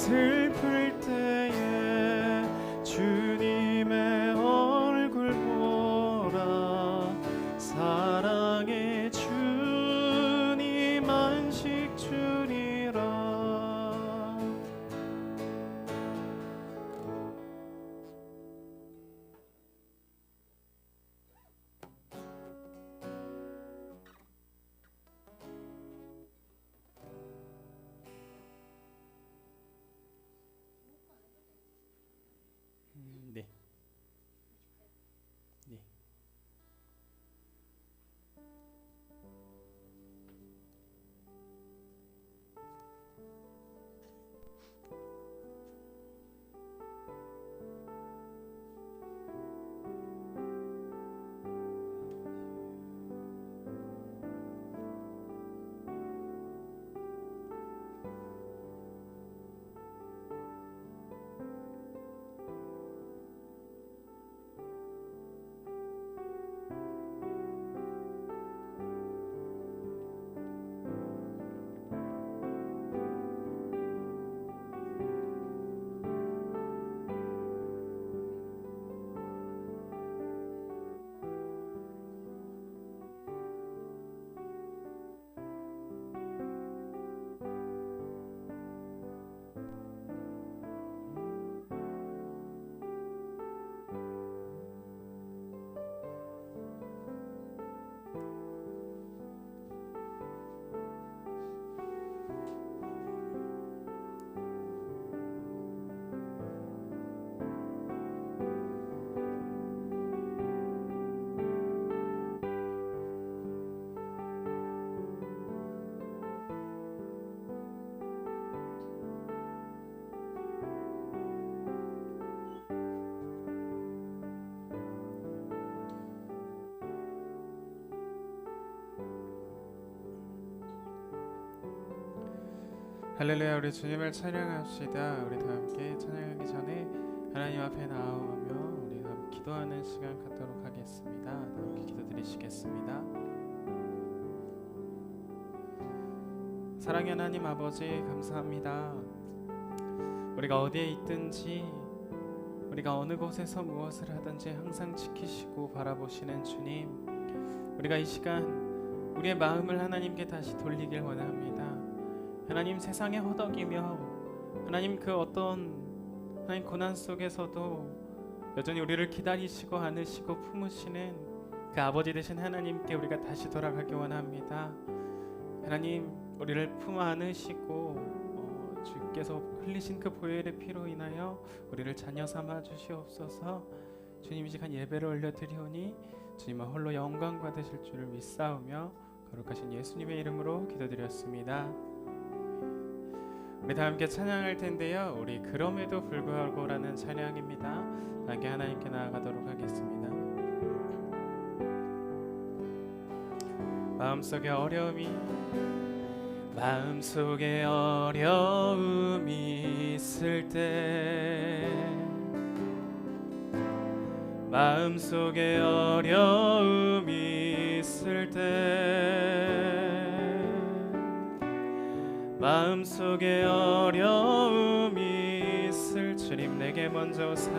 슬플 때에 주님의 얼굴 보라. 사랑의 주님 안식 주리라. 네. 네. 할렐루야. 우리 주님을 찬양합시다. 우리 다 함께 찬양하기 전에 하나님 앞에 나아오며 우리 다 함께 기도하는 시간 갖도록 하겠습니다. 다 함께 기도드리시겠습니다. 사랑의 하나님 아버지, 감사합니다. 우리가 어디에 있든지, 우리가 어느 곳에서 무엇을 하든지 항상 지키시고 바라보시는 주님, 우리가 이 시간 우리의 마음을 하나님께 다시 돌리길 원합니다. 하나님, 세상에 허덕이며 하나님 그 어떤 하나님 고난 속에서도 여전히 우리를 기다리시고 안으시고 품으시는 그 아버지 되신 하나님께 우리가 다시 돌아가기 원합니다. 하나님, 우리를 품 안으시고 주께서 흘리신 그 보혈의 피로 인하여 우리를 자녀 삼아 주시옵소서. 주님, 이 시간 예배를 올려드리오니 주님은 홀로 영광 받으실 줄을 믿사오며 거룩하신 예수님의 이름으로 기도드렸습니다. 우리 다 함께 찬양할 텐데요. 우리 그럼에도 불구하고라는 찬양입니다. 함께 하나님께 나아가도록 하겠습니다. 마음속에 어려움이 있을 때, 마음속에 어려움이 있을 때, 마음속에 어려움이 있을 주님 내게 먼저 오사,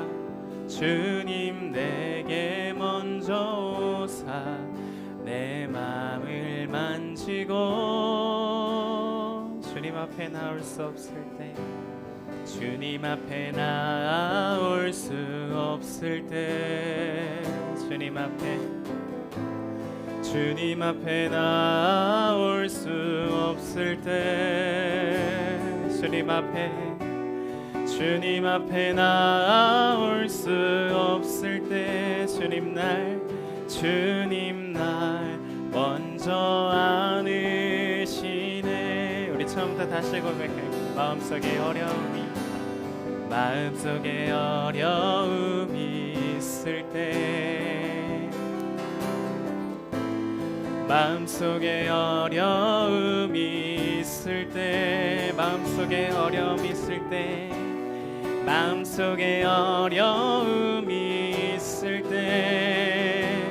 주님 내게 먼저 오사, 내 마음을 만지고 주님 앞에 나올 수 없을 때, 주님 앞에 나올 수 없을 때, 주님 앞에 나올 수 없을 때, 주님 앞에 나올 수 없을 때, 주님 날 먼저 안으시네. 우리 처음부터 다시 고백할게요. 마음속에 어려움이 있을 때, 마음속에 어려움이 있을 때, 마음속에 어려움이 있을 때, 마음속에 어려움이 있을 때,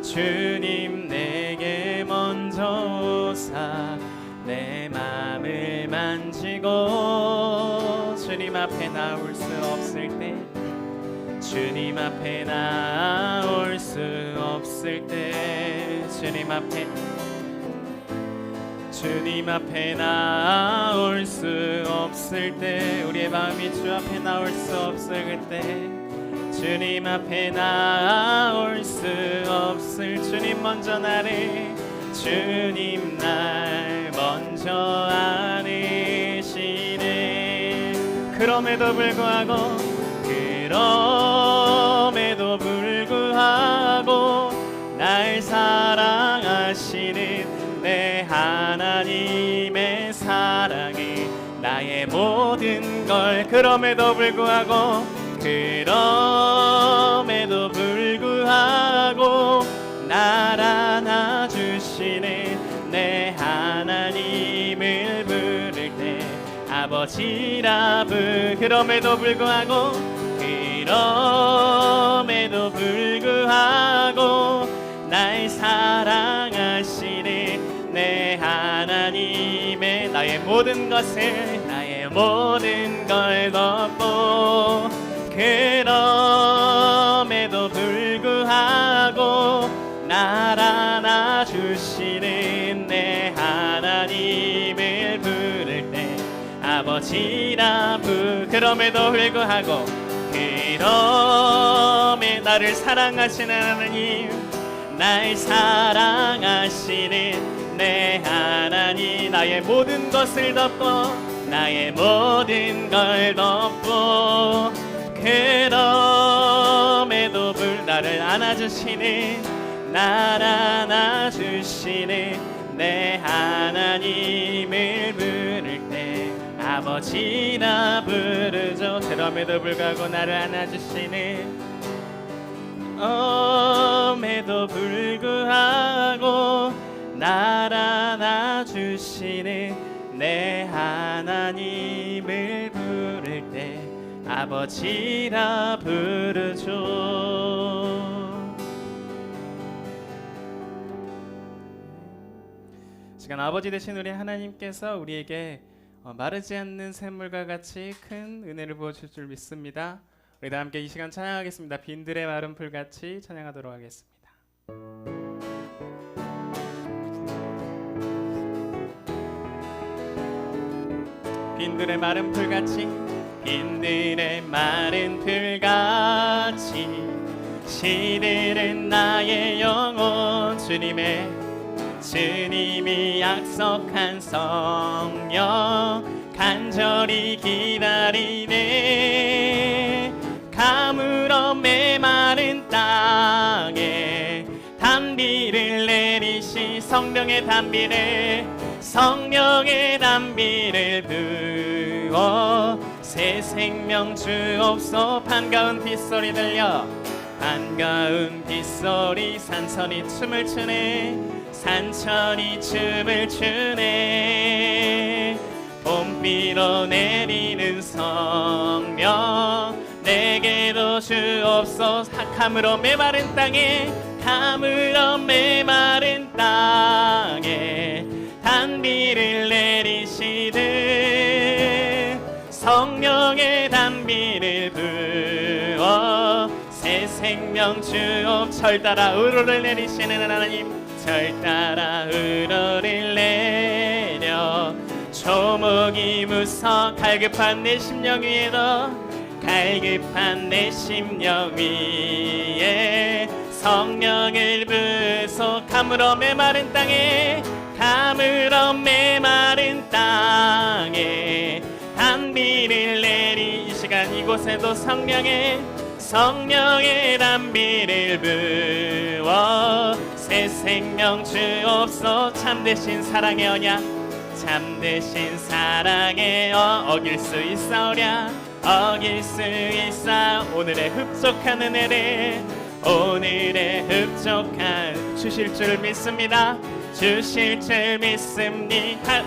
주님 내게 먼저 오사, 내 맘을 만지고 주님 앞에 나올 수 없을 때, 주님 앞에 나올 수 없을 때, 주님 앞에 나올 수 없을 때, 우리의 마음이 주 앞에 나올 수 없을 때, 주님 앞에 나올 수 없을, 주님 먼저 나를, 주님 날 먼저 아시네. 그럼에도 불구하고 날 사랑하시는 내 하나님의 사랑이 나의 모든 걸, 그럼에도 불구하고 날 안아주시는 내 하나님을 부를 때 아버지라 그럼에도 불구하고 날 사랑하시는 내 하나님의 나의 모든 걸 덮고, 그럼에도 불구하고 날 안아주시는 내 하나님을 부를 때 아버지라 그럼에도 불구하고 나를 사랑하시는 하나님, 날 사랑하시는 내 하나님, 나의 모든 것을 덮고 그럼에도 나를 안아주시는 내 하나님을 부를 때 아버지라 부르죠. 그럼에도 불구하고 나를 안아주시는, 날 안아주시는 내 하나님을 부를 때 아버지라 부르죠. 시간 아버지 되신 우리 하나님께서 우리에게 마르지 않는 샘물과 같이 큰 은혜를 부어줄 줄 믿습니다. 우리 다 함께 이 시간 찬양하겠습니다. 빈들의 마른 풀같이 찬양하도록 하겠습니다. 빈들의 마른 풀같이, 빈들의 마른 풀같이 시들은 나의 영혼, 주님이 약속한 성령 간절히 기다리네. 가물어 메마른 땅에 단비를 내리시, 성령의 단비를 부어 새 생명 주옵소. 반가운 빗소리 들려, 반가운 빗소리, 산천이 춤을 추네. 봄비로 내리는 성령 내게도 주옵소. 가물어 메마른 땅에 단비를 내리시듯 성령의 단비를 부어 새 생명 주옵. 절 따라 우러를 내리시는 하나님, 절 따라 우러를 내려 조목이 무서 갈급한 내 심령 위에 성령을 부소. 가물어 메마른 땅에 단비를 내리, 이 시간 이곳에도 성령의 단비를 부어 새 생명 주옵소. 참되신 사랑의 언약, 참되신 사랑의 어길 수 있사오랴, 어길 수 있사. 오늘의 흡족한 은혜를 주실 줄 믿습니다.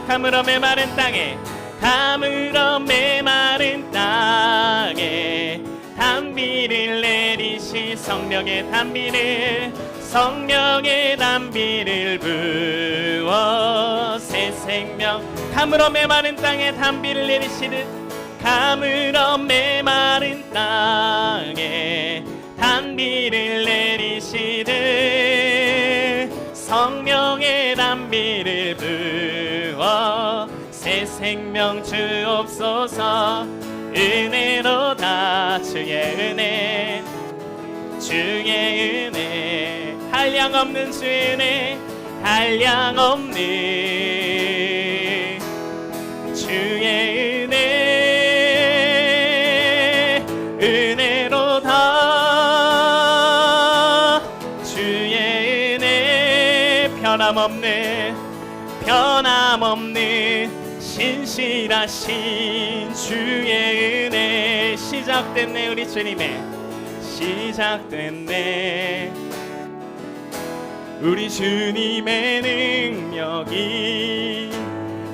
가물어 메마른 땅에 단비를 내리시, 성령의 단비를 부어 새 생명. 가물어 메마른 땅에 단비를 내리시듯 가물어 메마른 땅에 단비를 내리시듯 성령의 단비를 부어 새 생명 주옵소서. 은혜로다 주의 은혜, 주의 은혜, 한량없는 주의 은혜, 한량없는 주의 은혜, 은혜로다 주의 은혜, 변함없는 신실하신 주의 은혜. 시작됐네, 우리 주님의 시작됐네. 우리 주님의 능력이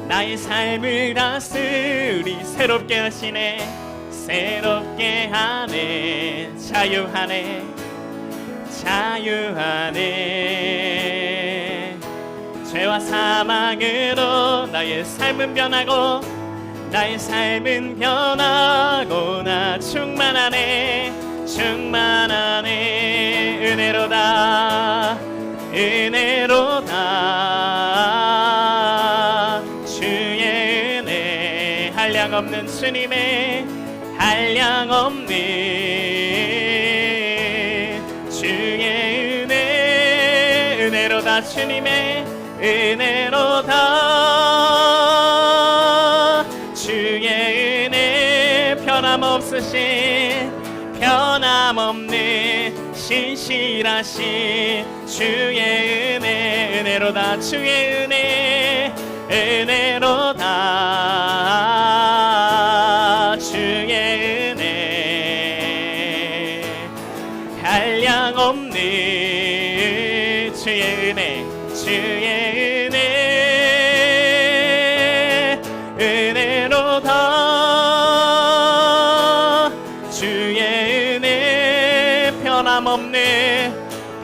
나의 삶을 다스리 새롭게 하시네, 새롭게 하네, 자유하네, 자유하네. 죄와 사망으로 나의 삶은 변하고, 나의 삶은 변하고, 나 충만하네, 충만하네. 은혜로다, 은혜로다 주의 은혜, 한량없는 주님의 한량없는 주의 은혜, 은혜로다 주님의 은혜로다 주의 은혜, 변함없는 신실하신 주의 은혜, 은혜로다 주의 은혜, 은혜로다 주의 은혜, 한량없는 주의 은혜, 주의 은혜, 은혜로다 주의 은혜,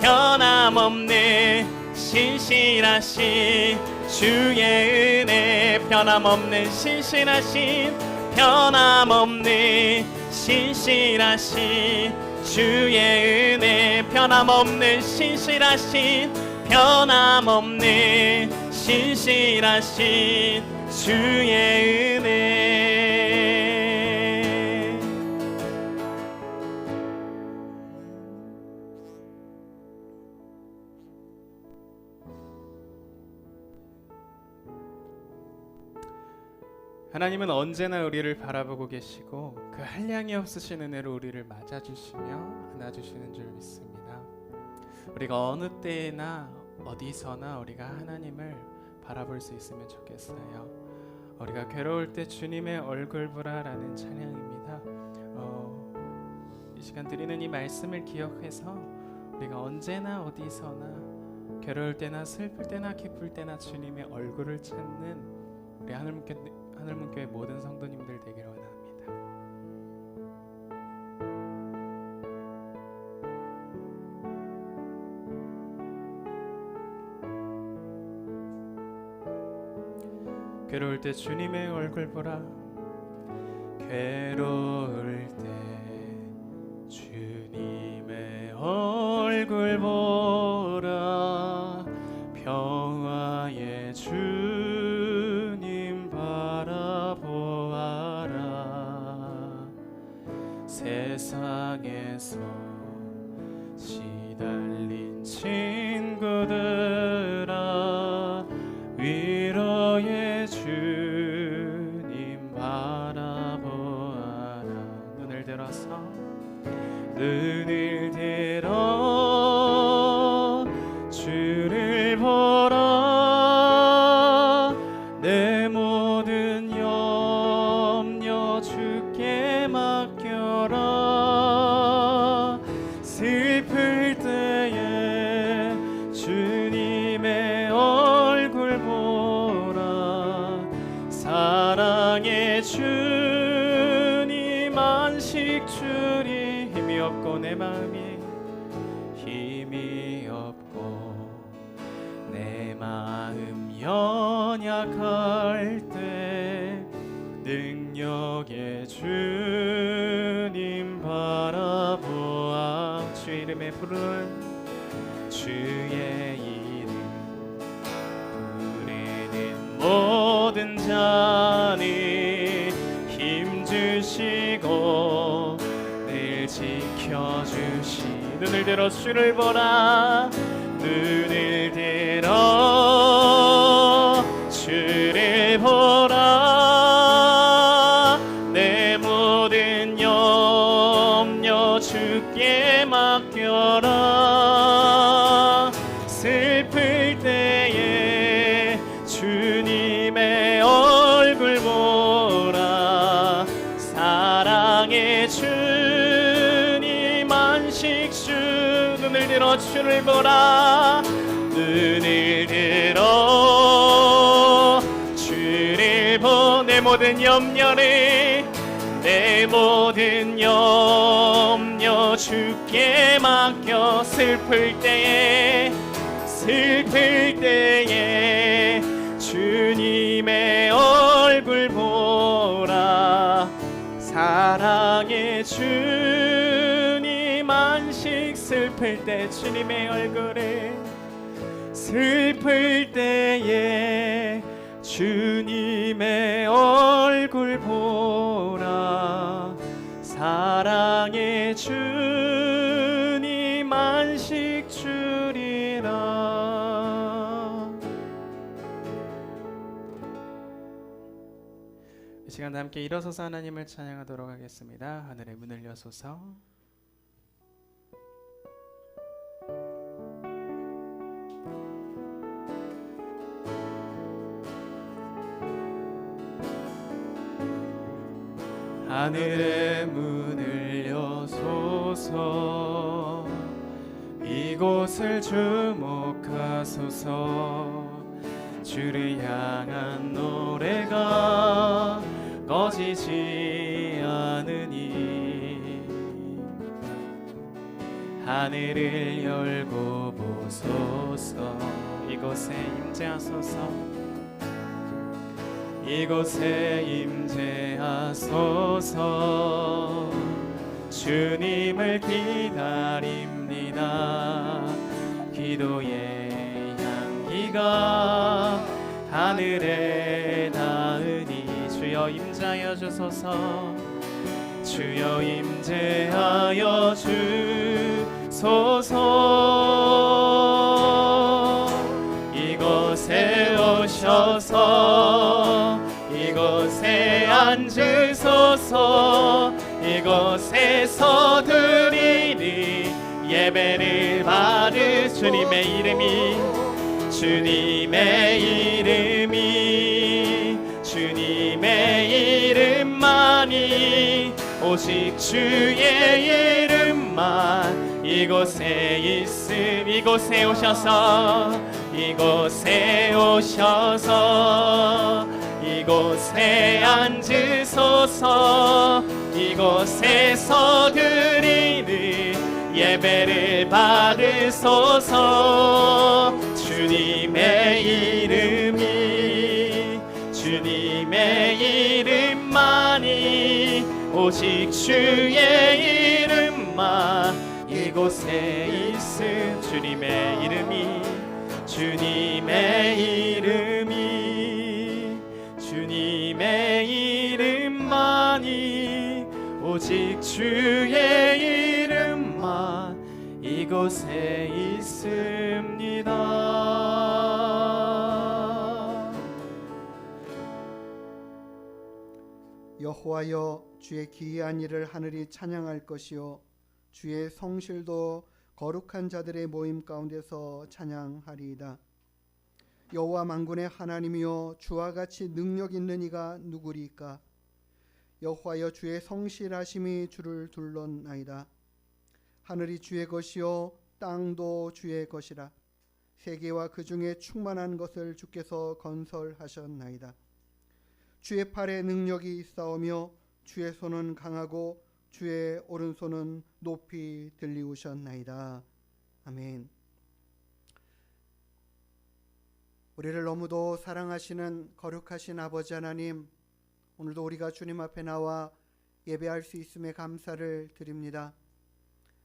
변함없는 신실하신 주의 은혜, 변함없는 신실하신, 변함없는 신실하신 주의 은혜, 변함없는 신실하신, 변함없는 신실하신 주의 은혜. 하나님은 언제나 우리를 바라보고 계시고 그 한량이 없으신 은혜로 우리를 맞아주시며 안아주시는 줄 믿습니다. 우리가 어느 때나 어디서나 우리가 하나님을 바라볼 수 있으면 좋겠어요. 우리가 괴로울 때 주님의 얼굴 보라라는 찬양입니다. 이 시간 드리는 이 말씀을 기억해서 우리가 언제나 어디서나 괴로울 때나 슬플 때나 기쁠 때나 주님의 얼굴을 찾는 우리 하늘문교회 모든 성도님들 되기를 원합니다. 괴로울 때 주님의 얼굴 보라, 괴로울 때 주님의 얼굴 보라, 평화의 주님 바라보아라. 세상에서 시달린 친구들아, 위로의 주님 바라보아라. 눈을 들어 주를 보라. 내 모든 염려 주께 맡겨라. 슬플 때에 주님의 얼굴 보라. 사랑의 주님 안식 주리. 힘이 없고 내 마음이 힘이 없고 내 마음 연약할 때 능력 능력의 주님 바라보아 주 이름에 부른 주의 이름 부르는 모든 자니 힘주시고 늘 지켜주시 눈을 들어 주를 보라 눈을 들어 주를 보라 내 모든 염려 주께 맡겨라 슬플 때에 주님의 얼굴 보라 사랑의 주님 안식주 눈을 들어 주를 보라 눈을 들어 주를 보 내 모든 염려를 내 모든 염려 주께 맡겨 슬플 때에 주님의 얼굴 보라 사랑의 주님 안식 슬플 때 주님의 얼굴을 슬플 때에 주님의 얼굴 보라 사랑의 주님 안식 주리라. 이 시간 함께 일어서서 하나님을 찬양하도록 하겠습니다. 하늘의 문을 여소서 하늘의 문을 여소서 이곳을 주목하소서 주를 향한 노래가 꺼지지 않으니 하늘을 열고 보소서 이곳에 임재하소서 이곳에 임재하소서 주님을 기다립니다 기도의 향기가 하늘에 닿으니 주여 임재하여 주소서 주여 임재하여 주소서 이곳에 오셔서 이곳에 앉으소서 이곳에서 드리니 예배를 받을 주님의 이름만이 오직 주의 이름만 이곳에 있음 이곳에 오셔서 이곳에 앉으소서 이곳에서 드리는 예배를 받으소서 주님의 이름만이 오직 주의 이름만 이곳에 있음 주님의 이름만이 오직 주의 이름만 이곳에 있습니다. 여호와여 주의 기이한 일을 하늘이 찬양할 것이요 주의 성실도 거룩한 자들의 모임 가운데서 찬양하리이다. 여호와 만군의 하나님이여 주와 같이 능력 있는 이가 누구리까? 여호와여 주의 성실하심이 주를 둘렀나이다. 하늘이 주의 것이요 땅도 주의 것이라. 세계와 그 중에 충만한 것을 주께서 건설하셨나이다. 주의 팔에 능력이 있사오며 주의 손은 강하고 주의 오른손은 높이 들리우셨나이다. 아멘. 우리를 너무도 사랑하시는 거룩하신 아버지 하나님, 오늘도 우리가 주님 앞에 나와 예배할 수 있음에 감사를 드립니다.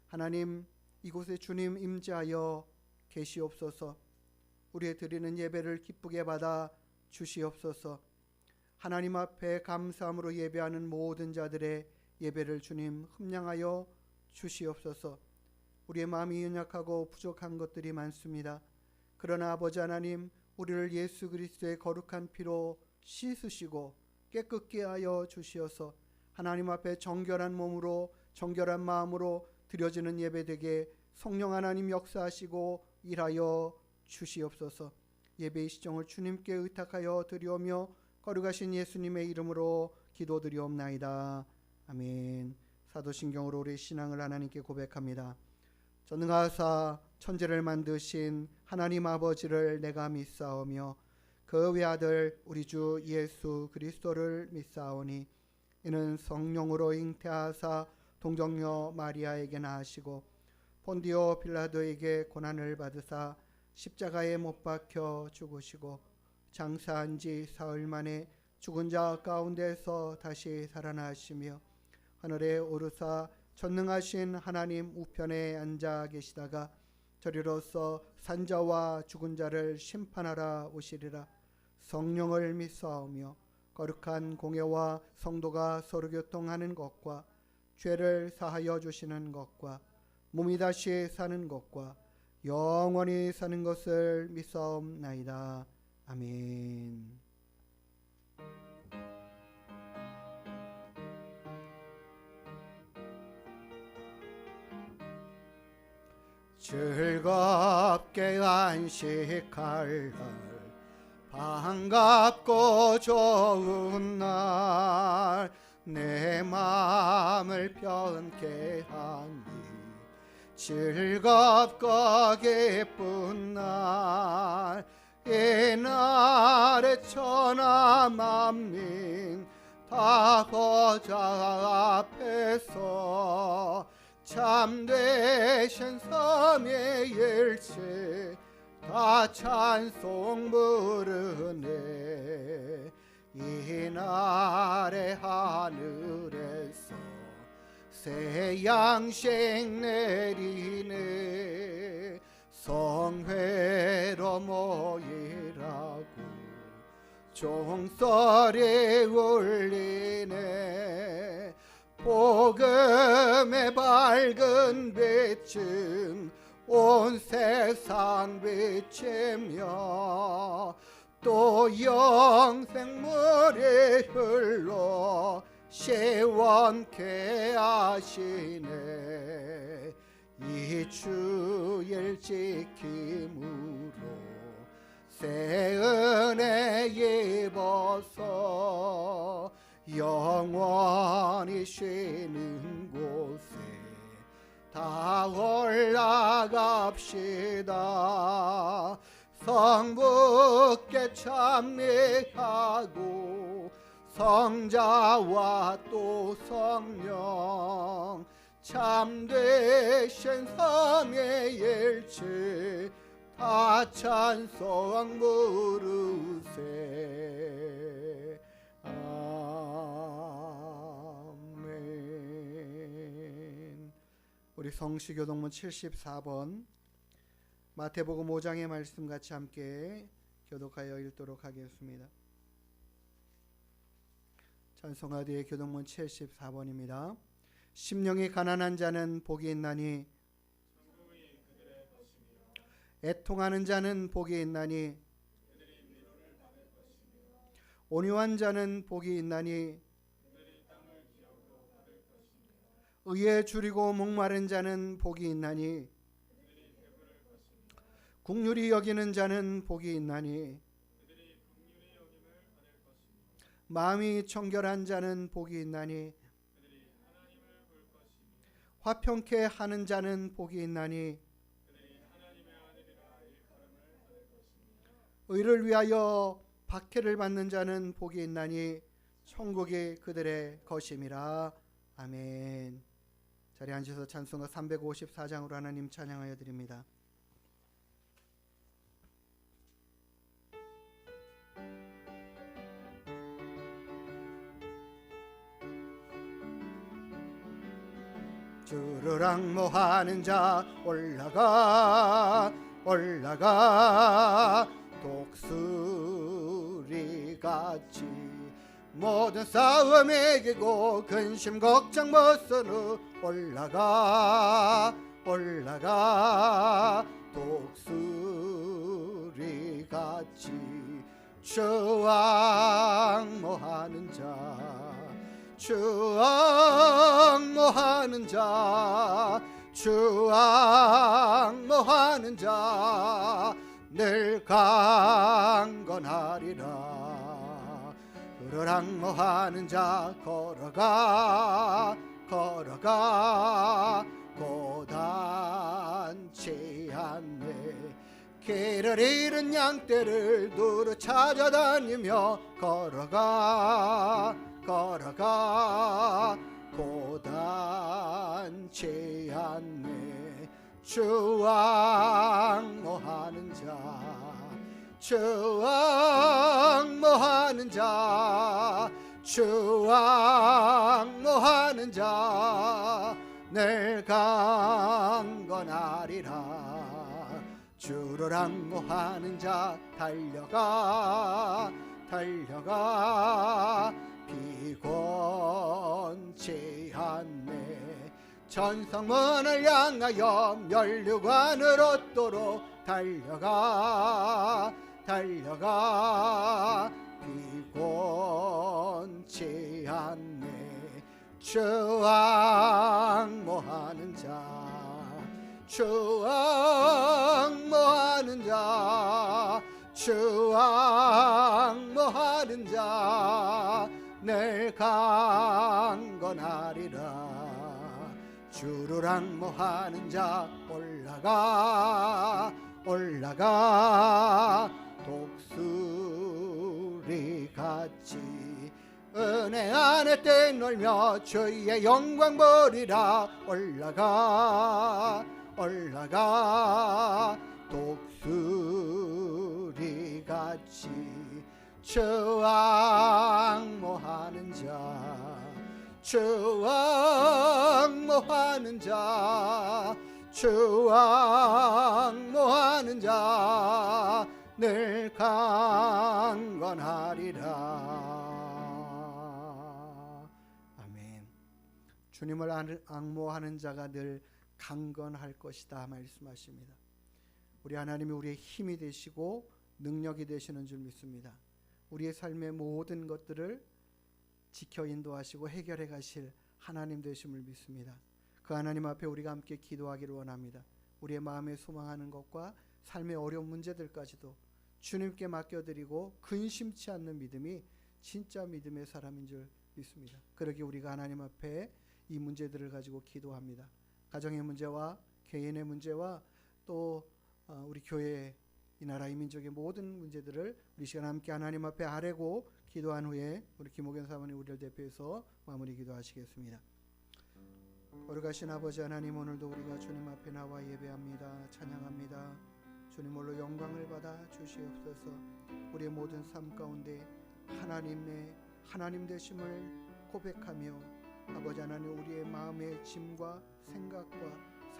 하나님, 이곳에 주님 임재하여 계시옵소서. 우리의 드리는 예배를 기쁘게 받아 주시옵소서. 하나님 앞에 감사함으로 예배하는 모든 자들의 예배를 주님 흠량하여 주시옵소서. 우리의 마음이 연약하고 부족한 것들이 많습니다. 그러나 아버지 하나님, 우리를 예수 그리스도의 거룩한 피로 씻으시고 깨끗게 하여 주시어서 하나님 앞에 정결한 몸으로 정결한 마음으로 드려지는 예배되게 성령 하나님 역사하시고 일하여 주시옵소서. 예배의 시정을 주님께 의탁하여 드리오며 거룩하신 예수님의 이름으로 기도드리옵나이다. 아멘. 사도신경으로 우리 신앙을 하나님께 고백합니다. 전능하사 천지를 만드신 하나님 아버지를 내가 믿사오며 그 외아들 우리 주 예수 그리스도를 믿사오니 이는 성령으로 잉태하사 동정녀 마리아에게 나으시고 본디오 빌라도에게 고난을 받으사 십자가에 못 박혀 죽으시고 장사한 지 사흘 만에 죽은 자 가운데서 다시 살아나시며 하늘에 오르사 전능하신 하나님 우편에 앉아 계시다가 저리로서 산자와 죽은 자를 심판하라 오시리라. 성령을 믿사오며 거룩한 공예와 성도가 서로 교통하는 것과 죄를 사하여 주시는 것과 몸이 다시 사는 것과 영원히 사는 것을 믿사옵나이다. 아멘. 즐겁게 안식할 날 반갑고 좋은 날 내 마음을 편케 하니 즐겁고 기쁜 날 이날에 천하 만민 다 보좌 앞에서 참되신 섬의 일체 다 찬송 부르네. 이날의 하늘에서 새 양식 내리네. 성회로 모이라고 종소리 울리네. 복음의 밝은 빛은 온 세상 비치며 또 영생물이 흘러 시원케 하시네. 이 주일 지킴으로 새 은혜 입어서 영원히 쉬는 곳에 다 올라갑시다. 성부께 찬미하고 성자와 또 성령 참되신 섬의 일체 다 찬송 부르세. 아멘. 우리 성시교동문 74번 마태복음 5장의 말씀 같이 함께 교독하여 읽도록 하겠습니다. 찬송하디의 교동문 74번입니다. 심령이 가난한 자는 복이 있나니 애통하는 자는 복이 있나니 온유한 자는 복이 있나니 의에 줄이고 목마른 자는 복이 있나니 긍휼히 여기는 자는 복이 있나니 마음이 청결한 자는 복이 있나니 화평케 하는 자는 복이 있나니 의를 위하여 박해를 받는 자는 복이 있나니 천국이 그들의 것임이라. 아멘. 자리에 앉으셔서 찬송가 354장으로 하나님 찬양하여 드립니다. 주를 앙모하는 자 올라가 올라가 독수리같이 모든 싸움에 이기고 근심 걱정 벗어나 올라가 올라가 독수리같이 주 앙모하는 자 주 앙모하는 자 주 앙모하는 자 늘 강건하리라. 그를 앙모하는 자 걸어가 걸어가 고단치 않네. 길을 잃은 양떼를 두루 찾아다니며 걸어가 걸어가 고단치 않네. 주 앙모하는 자 주 앙모하는 자 주 앙모하는 자 늘 강건하리라. 주를 앙모하는 자 달려가 달려가 피곤치 않네. 천성문을 향하여 면류관을 얻도록 달려가 달려가 피곤치 않네. 주 앙모하는 자 주 앙모하는 자 주 앙모하는 자 늘 강건하리라. 주를 앙모하는 자 올라가 올라가 독수리같이 은혜 안에 떼놀며 주의 영광 보리라. 올라가 올라가 독수리같이 주 앙모하는 자 주 앙모하는 자 주 앙모하는 자 늘 강건하리라. 아멘. 주님을 앙모하는 자가 늘 강건할 것이다 말씀하십니다. 우리 하나님이 우리의 힘이 되시고 능력이 되시는 줄 믿습니다. 우리의 삶의 모든 것들을 지켜 인도하시고 해결해 가실 하나님 되심을 믿습니다. 그 하나님 앞에 우리가 함께 기도하기를 원합니다. 우리의 마음에 소망하는 것과 삶의 어려운 문제들까지도 주님께 맡겨드리고 근심치 않는 믿음이 진짜 믿음의 사람인 줄 믿습니다. 그러기 우리가 하나님 앞에 이 문제들을 가지고 기도합니다. 가정의 문제와 개인의 문제와 또 우리 교회, 이 나라, 이 민족의 모든 문제들을 우리 시간 함께 하나님 앞에 아뢰고 기도한 후에 우리 김옥현 사모님 우리를 대표해서 마무리 기도하시겠습니다. 거룩하신 아버지 하나님, 오늘도 우리가 주님 앞에 나와 예배합니다. 찬양합니다. 주님 홀로 영광을 받아 주시옵소서. 우리의 모든 삶 가운데 하나님의 하나님 되심을 고백하며 아버지 하나님, 우리의 마음의 짐과 생각과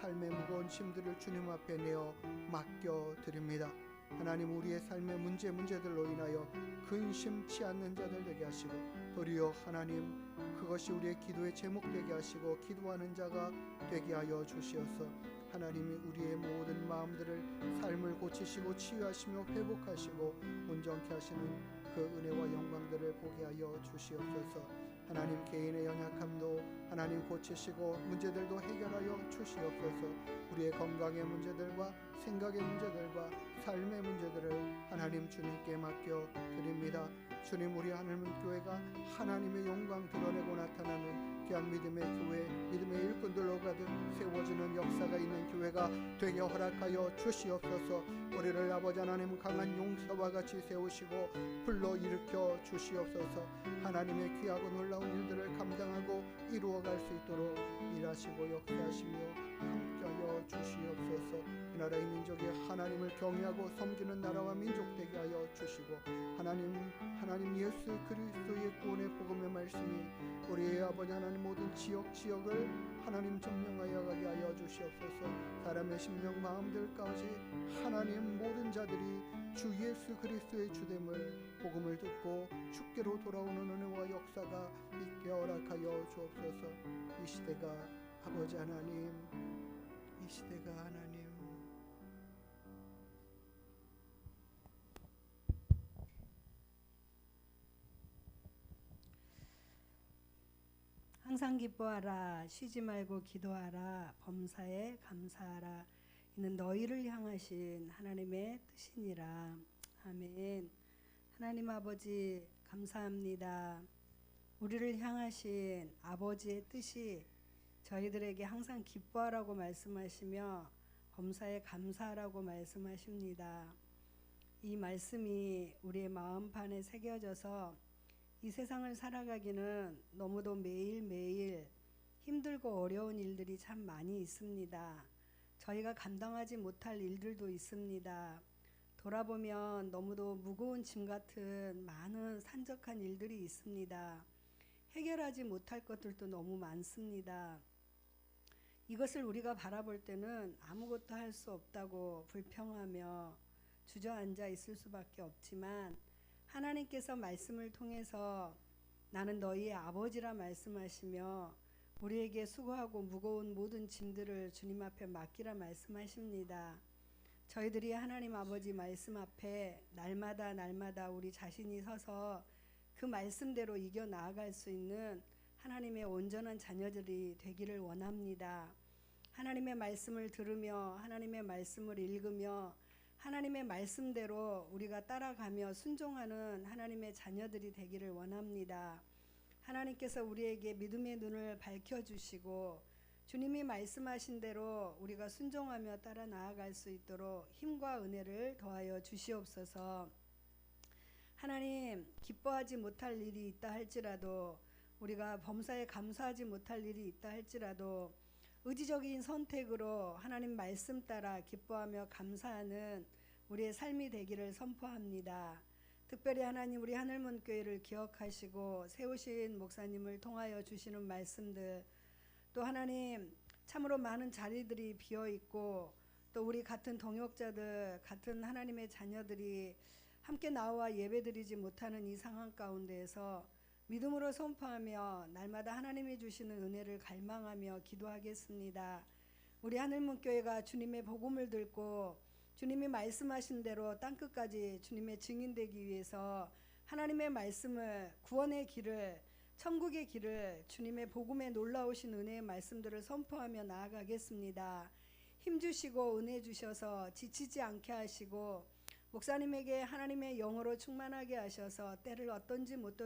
삶의 무거운 짐들을 주님 앞에 내어 맡겨드립니다. 하나님, 우리의 삶의 문제들로 인하여 근심치 않는 자들 되게 하시고 도리어 하나님, 그것이 우리의 기도의 제목 되게 하시고 기도하는 자가 되게 하여 주시어서 하나님이 우리의 모든 마음들을 삶을 고치시고 치유하시며 회복하시고 온전케 하시는 그 은혜와 영광들을 보게 하여 주시옵소서. 하나님, 개인의 연약함도 하나님 고치시고 문제들도 해결하여 주시옵소서. 우리의 건강의 문제들과 생각의 문제들과 삶의 문제들을 하나님 주님께 맡겨드립니다. 주님, 우리 하나님 교회가 하나님의 영광 드러내고 나타나는 귀한 믿음의 교회, 믿음의 일꾼들로 가득 세워지는 역사가 있는 교회가 되게 허락하여 주시옵소서. 우리를 아버지 하나님 강한 용사와 같이 세우시고 불러일으켜 주시옵소서. 하나님의 귀하고 놀라운 일들을 감당하고 이루어갈 수 있도록 일하시고 역사하시며 함께하여 주시옵소서. 이 나라의 민족이 하나님을 경외하고 섬기는 나라와 민족 되게 하여 주시고 하나님 예수 그리스도의 구원의 복음의 말씀이 우리 우리 아버지 하나님 모든 지역을 하나님 점령하여 가게 하여 주시옵소서. 사람의 심령 마음들까지 하나님 모든 자들이 주 예수 그리스도의 주됨을 복음을 듣고 주께로 돌아오는 은혜와 역사가 있게 허락하여 주옵소서. 이 시대가 아버지 하나님, 이 시대가 하나님 항상 기뻐하라, 쉬지 말고 기도하라, 범사에 감사하라. 이는 너희를 향하신 하나님의 뜻이니라. 아멘. 하나님 아버지 감사합니다. 우리를 향하신 아버지의 뜻이 저희들에게 항상 기뻐하라고 말씀하시며 범사에 감사하라고 말씀하십니다. 이 말씀이 우리의 마음판에 새겨져서 이 세상을 살아가기는 너무도 매일매일 힘들고 어려운 일들이 참 많이 있습니다. 저희가 감당하지 못할 일들도 있습니다. 돌아보면 너무도 무거운 짐 같은 많은 산적한 일들이 있습니다. 해결하지 못할 것들도 너무 많습니다. 이것을 우리가 바라볼 때는 아무것도 할 수 없다고 불평하며 주저앉아 있을 수밖에 없지만, 하나님께서 말씀을 통해서 나는 너희의 아버지라 말씀하시며 우리에게 수고하고 무거운 모든 짐들을 주님 앞에 맡기라 말씀하십니다. 저희들이 하나님 아버지 말씀 앞에 날마다 우리 자신이 서서 그 말씀대로 이겨 나아갈 수 있는 하나님의 온전한 자녀들이 되기를 원합니다. 하나님의 말씀을 들으며 하나님의 말씀을 읽으며 하나님의 말씀대로 우리가 따라가며 순종하는 하나님의 자녀들이 되기를 원합니다. 하나님께서 우리에게 믿음의 눈을 밝혀주시고 주님이 말씀하신 대로 우리가 순종하며 따라 나아갈 수 있도록 힘과 은혜를 더하여 주시옵소서. 하나님, 기뻐하지 못할 일이 있다 할지라도, 우리가 범사에 감사하지 못할 일이 있다 할지라도 의지적인 선택으로 하나님 말씀 따라 기뻐하며 감사하는 우리의 삶이 되기를 선포합니다. 특별히 하나님, 우리 하늘문교회를 기억하시고 세우신 목사님을 통하여 주시는 말씀들, 또 하나님 참으로 많은 자리들이 비어있고 또 우리 같은 동역자들, 같은 하나님의 자녀들이 함께 나와 예배드리지 못하는 이 상황 가운데에서 믿음으로 선포하며 날마다 하나님이 주시는 은혜를 갈망하며 기도하겠습니다. 우리 하늘문교회가 주님의 복음을 듣고 주님이 말씀하신 대로 땅끝까지 주님의 증인되기 위해서 하나님의 말씀을, 구원의 길을, 천국의 길을, 주님의 복음에 놀라우신 은혜의 말씀들을 선포하며 나아가겠습니다. 힘주시고 은혜 주셔서 지치지 않게 하시고 목사님에게 하나님의 영으로 충만하게 하셔서 때를 어떤지 못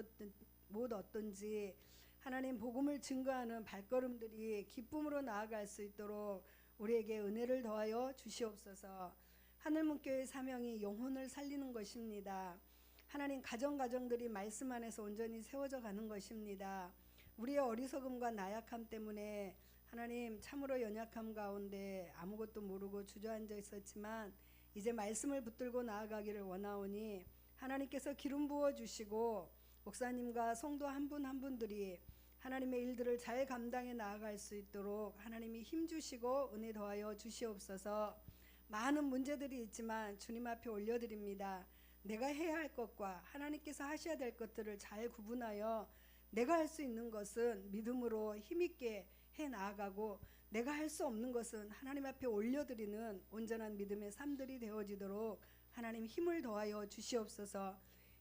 어떤지 하나님 복음을 증거하는 발걸음들이 기쁨으로 나아갈 수 있도록 우리에게 은혜를 더하여 주시옵소서. 하늘문교회의 사명이 영혼을 살리는 것입니다. 하나님, 가정들이 말씀 안에서 온전히 세워져 가는 것입니다. 우리의 어리석음과 나약함 때문에 하나님 참으로 연약함 가운데 아무것도 모르고 주저앉아 있었지만 이제 말씀을 붙들고 나아가기를 원하오니 하나님께서 기름 부어주시고 목사님과 성도 한 분 한 분들이 하나님의 일들을 잘 감당해 나아갈 수 있도록 하나님이 힘주시고 은혜 더하여 주시옵소서. 많은 문제들이 있지만 주님 앞에 올려드립니다. 내가 해야 할 것과 하나님께서 하셔야 될 것들을 잘 구분하여 내가 할 수 있는 것은 믿음으로 힘있게 해 나아가고 내가 할 수 없는 것은 하나님 앞에 올려드리는 온전한 믿음의 삶들이 되어지도록 하나님 힘을 더하여 주시옵소서.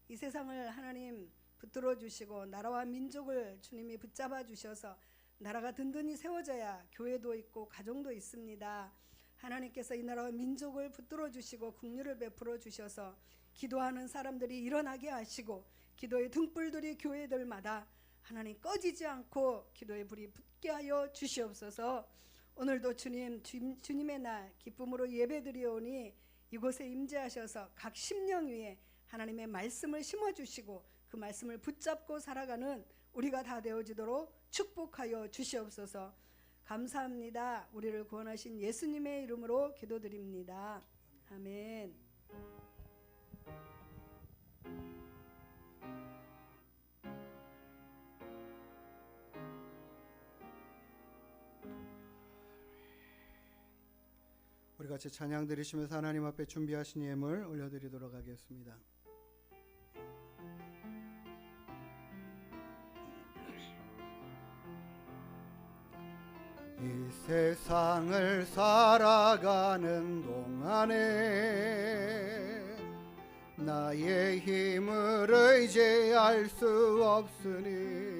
이 세상을 하나님 붙들어 주시고 나라와 민족을 주님이 붙잡아 주셔서 나라가 든든히 세워져야 교회도 있고 가정도 있습니다. 하나님께서 이 나라와 민족을 붙들어 주시고 긍휼을 베풀어 주셔서 기도하는 사람들이 일어나게 하시고 기도의 등불들이 교회들마다 하나님 꺼지지 않고 기도의 불이 붙게 하여 주시옵소서. 오늘도 주님의 날 기쁨으로 예배드리오니 이곳에 임재하셔서 각 심령 위에 하나님의 말씀을 심어주시고 그 말씀을 붙잡고 살아가는 우리가 다 되어지도록 축복하여 주시옵소서. 감사합니다. 우리를 구원하신 예수님의 이름으로 기도드립니다. 아멘. 같이 찬양 드리시면서 하나님 앞에 준비하신 예물 올려드리도록 하겠습니다. 이 세상을 살아가는 동안에 나의 힘을 의지할 수 없으니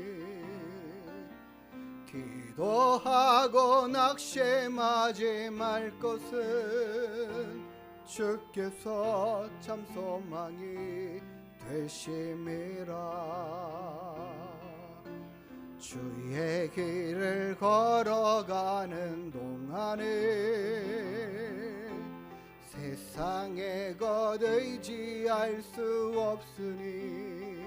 기도하고 낙심하지 말 것은 주께서 참 소망이 되심이라. 주의 길을 걸어가는 동안에 세상의 것 의지할 수 없으니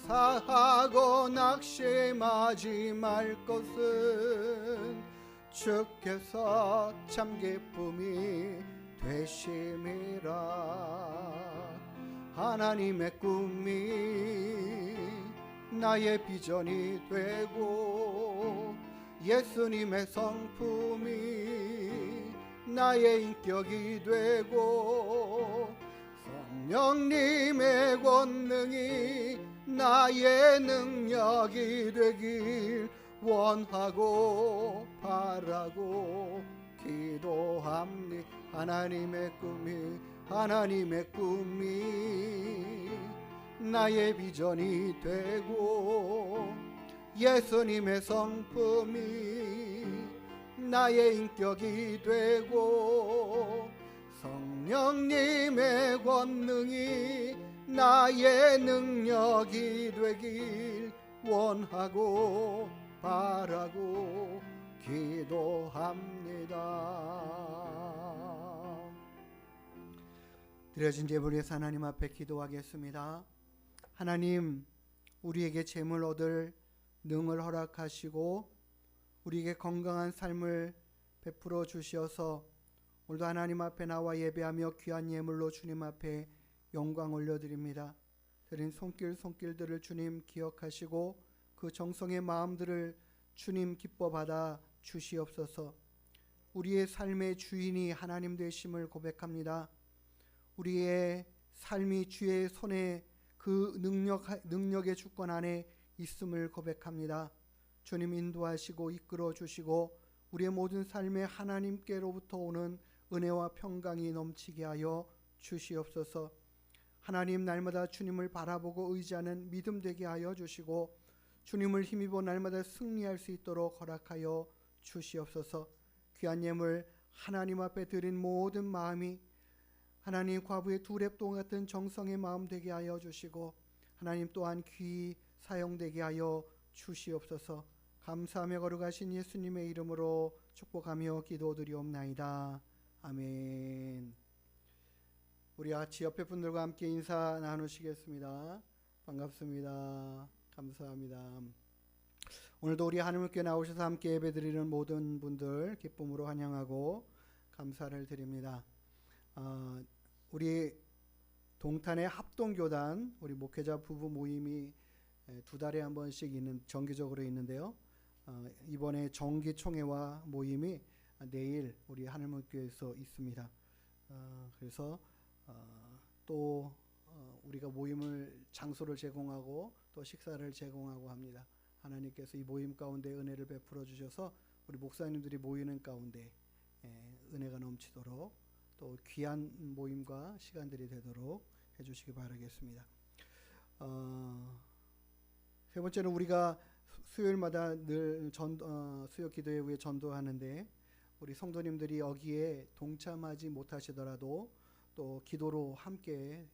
감사하고 낙심하지 말 것은 주께서 참 기쁨이 되심이라. 하나님의 꿈이 나의 비전이 되고 예수님의 성품이 나의 인격이 되고 성령님의 권능이 나의 능력이 되길 원하고 바라고 기도합니다. 하나님의 꿈이 나의 비전이 되고 예수님의 성품이 나의 인격이 되고 성령님의 권능이 나의 능력이 되길 원하고 바라고 기도합니다. 드려진 예물 위해서 하나님 앞에 기도하겠습니다. 하나님, 우리에게 재물 얻을 능을 허락하시고 우리에게 건강한 삶을 베풀어 주시어서 오늘도 하나님 앞에 나와 예배하며 귀한 예물로 주님 앞에 영광 올려드립니다. 드린 손길들을 주님 기억하시고 그 정성의 마음들을 주님 기뻐 받아 주시옵소서. 우리의 삶의 주인이 하나님 되심을 고백합니다. 우리의 삶이 주의 손에 그 능력의 주권 안에 있음을 고백합니다. 주님 인도하시고 이끌어 주시고 우리의 모든 삶에 하나님께로부터 오는 은혜와 평강이 넘치게 하여 주시옵소서. 하나님, 날마다 주님을 바라보고 의지하는 믿음 되게 하여 주시고 주님을 힘입어 날마다 승리할 수 있도록 허락하여 주시옵소서. 귀한 예물 하나님 앞에 드린 모든 마음이 하나님 과부의 두 랩동 같은 정성의 마음 되게 하여 주시고 하나님 또한 귀히 사용되게 하여 주시옵소서. 감사하며 거룩하신 예수님의 이름으로 축복하며 기도드리옵나이다. 아멘. 우리 아치 옆에 분들과 함께 인사 나누시겠습니다. 반갑습니다. 감사합니다. 오늘도 우리 하나님께 나오셔서 함께 예배드리는 모든 분들 기쁨으로 환영하고 감사를 드립니다. 우리 동탄의 합동교단 우리 목회자 부부 모임이 두 달에 한 번씩 정기적으로 있는데요. 이번에 정기총회와 모임이 내일 우리 하늘문교회에서 있습니다. 그래서 또 우리가 모임을 장소를 제공하고 또 식사를 제공하고 합니다. 하나님께서 이 모임 가운데 은혜를 베풀어 주셔서 우리 목사님들이 모이는 가운데 은혜가 넘치도록 또 귀한 모임과 시간들이 되도록 해주시기 바라겠습니다. 세 번째는 우리가 수요일마다 늘 수요 기도회 후에 전도하는데 우리 성도님들이 여기에 동참하지 못하시더라도 또 기도로 함께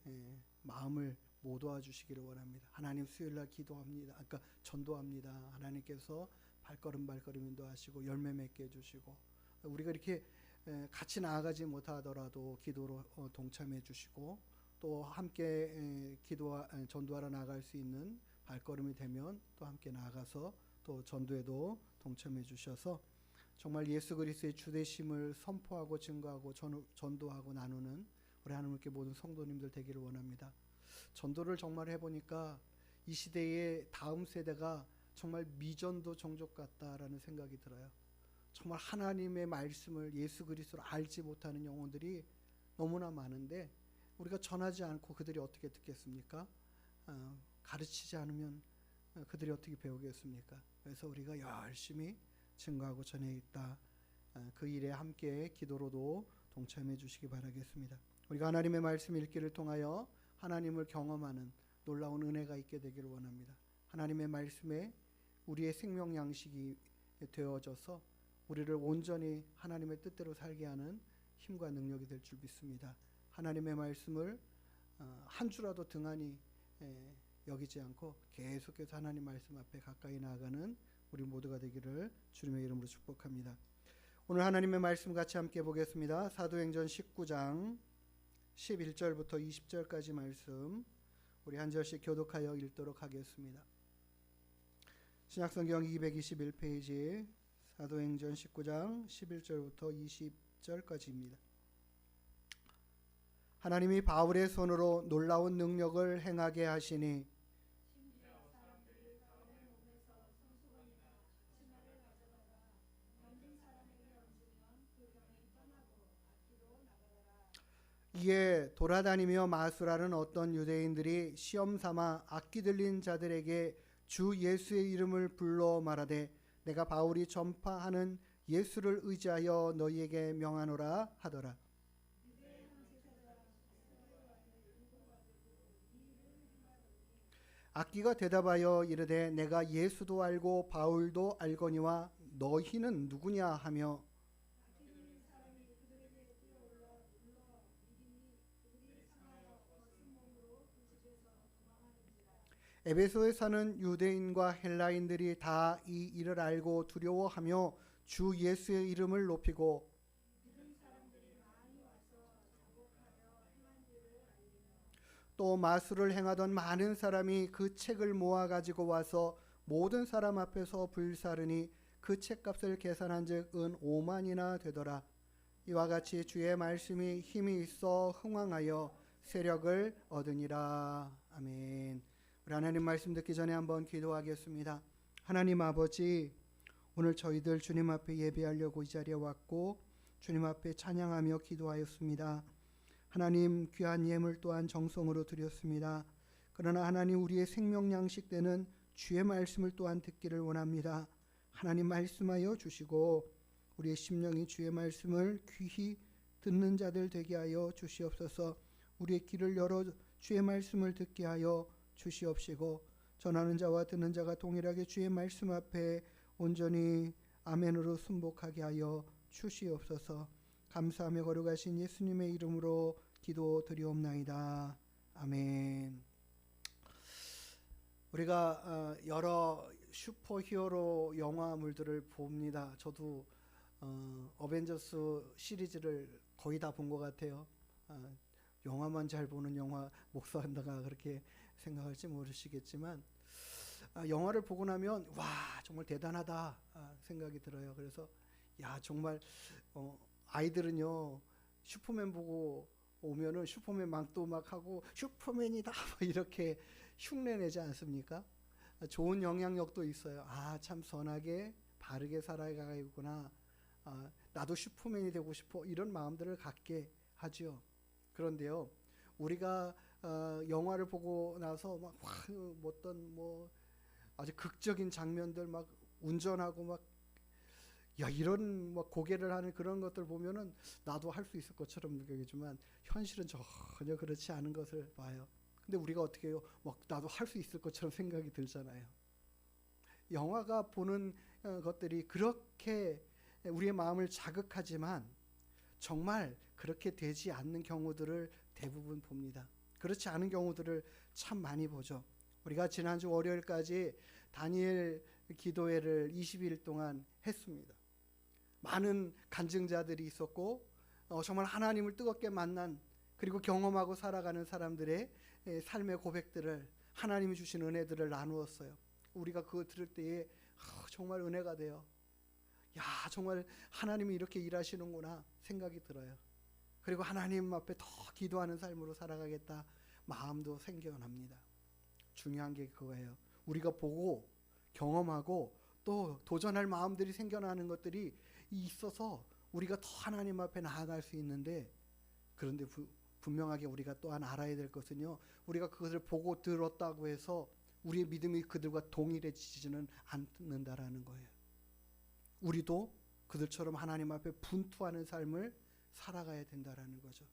마음을 모도와 주시기를 원합니다. 하나님, 수요일날 기도합니다. 전도합니다. 하나님께서 발걸음 인도하시고 열매 맺게 해주시고 우리가 이렇게 같이 나아가지 못하더라도 기도로 동참해 주시고 또 함께 전도하러 나갈 수 있는 발걸음이 되면 또 함께 나아가서 또 전도에도 동참해 주셔서 정말 예수 그리스도의 주되심을 선포하고 증거하고 전도하고 나누는 우리 하나님께 모든 성도님들 되기를 원합니다. 전도를 정말 해보니까 이 시대의 다음 세대가 정말 미전도 종족 같다라는 생각이 들어요. 정말 하나님의 말씀을 예수 그리스도를 알지 못하는 영혼들이 너무나 많은데 우리가 전하지 않고 그들이 어떻게 듣겠습니까? 가르치지 않으면 그들이 어떻게 배우겠습니까? 그래서 우리가 열심히 증거하고 전해 있다. 그 일에 함께 기도로도 동참해 주시기 바라겠습니다. 우리가 하나님의 말씀 읽기를 통하여 하나님을 경험하는 놀라운 은혜가 있게 되기를 원합니다. 하나님의 말씀에 우리의 생명 양식이 되어져서 우리를 온전히 하나님의 뜻대로 살게 하는 힘과 능력이 될 줄 믿습니다. 하나님의 말씀을 한 주라도 등한히 여기지 않고 계속해서 하나님 말씀 앞에 가까이 나아가는 우리 모두가 되기를 주님의 이름으로 축복합니다. 오늘 하나님의 말씀 같이 함께 보겠습니다. 사도행전 19장 11절부터 20절까지 말씀 우리 한 절씩 교독하여 읽도록 하겠습니다. 신약성경 221페이지 사도행전 19장 11절부터 20절까지입니다. 하나님이 바울의 손으로 놀라운 능력을 행하게 하시니 이에 돌아다니며 마술하는 어떤 유대인들이 시험 삼아 악기 들린 자들에게 주 예수의 이름을 불러 말하되 내가 바울이 전파하는 예수를 의지하여 너희에게 명하노라 하더라. 악기가 대답하여 이르되 내가 예수도 알고 바울도 알거니와 너희는 누구냐 하며 에베소에 사는 유대인과 헬라인들이 다 이 일을 알고 두려워하며 주 예수의 이름을 높이고 또 마술을 행하던 많은 사람이 그 책을 모아 가지고 와서 모든 사람 앞에서 불사르니 그 책값을 계산한즉 은 5만이나 되더라. 이와 같이 주의 말씀이 힘이 있어 흥왕하여 세력을 얻으니라. 아멘. 우리 하나님 말씀 듣기 전에 한번 기도하겠습니다. 하나님 아버지, 오늘 저희들 주님 앞에 예배하려고 이 자리에 왔고 주님 앞에 찬양하며 기도하였습니다. 하나님 귀한 예물 또한 정성으로 드렸습니다. 그러나 하나님 우리의 생명 양식 되는 주의 말씀을 또한 듣기를 원합니다. 하나님 말씀하여 주시고 우리의 심령이 주의 말씀을 귀히 듣는 자들 되게 하여 주시옵소서. 우리의 귀를 열어 주의 말씀을 듣게 하여 주시옵시고 전하는 자와 듣는 자가 동일하게 주의 말씀 앞에 온전히 아멘으로 순복하게 하여 주시옵소서. 감사하며 거룩하신 예수님의 이름으로 기도드리옵나이다. 아멘. 우리가 여러 슈퍼히어로 영화물들을 봅니다. 저도 어벤져스 시리즈를 거의 다 본 것 같아요. 영화만 잘 보는 영화 목사한다가 그렇게 생각할지 모르시겠지만 영화를 보고 나면 와 정말 대단하다 생각이 들어요. 그래서 야 정말 아이들은요 슈퍼맨 보고 오면은 슈퍼맨 망도 막 하고 슈퍼맨이다 이렇게 흉내내지 않습니까? 좋은 영향력도 있어요. 아 참 선하게 바르게 살아가야겠구나. 나도 슈퍼맨이 되고 싶어 이런 마음들을 갖게 하죠. 그런데요 우리가 영화를 보고 나서 막 어떤 뭐 아주 극적인 장면들 막 운전하고 막 야 이런 막 고개를 하는 그런 것들 보면은 나도 할 수 있을 것처럼 느껴지지만 현실은 전혀 그렇지 않은 것을 봐요. 근데 우리가 어떻게 해요? 막 나도 할 수 있을 것처럼 생각이 들잖아요. 영화가 보는 것들이 그렇게 우리의 마음을 자극하지만 정말 그렇게 되지 않는 경우들을 대부분 봅니다. 그렇지 않은 경우들을 참 많이 보죠. 우리가 지난주 월요일까지 다니엘 기도회를 20일 동안 했습니다. 많은 간증자들이 있었고 정말 하나님을 뜨겁게 만난 그리고 경험하고 살아가는 사람들의 삶의 고백들을 하나님이 주신 은혜들을 나누었어요. 우리가 그거 들을 때에 정말 은혜가 돼요. 야 정말 하나님이 이렇게 일하시는구나 생각이 들어요. 그리고 하나님 앞에 더 기도하는 삶으로 살아가겠다 마음도 생겨납니다. 중요한 게 그거예요. 우리가 보고 경험하고 또 도전할 마음들이 생겨나는 것들이 있어서 우리가 더 하나님 앞에 나아갈 수 있는데, 그런데 분명하게 우리가 또한 알아야 될 것은요, 우리가 그것을 보고 들었다고 해서 우리의 믿음이 그들과 동일해지지는 않는다라는 거예요. 우리도 그들처럼 하나님 앞에 분투하는 삶을 살아가야 된다라는 거죠.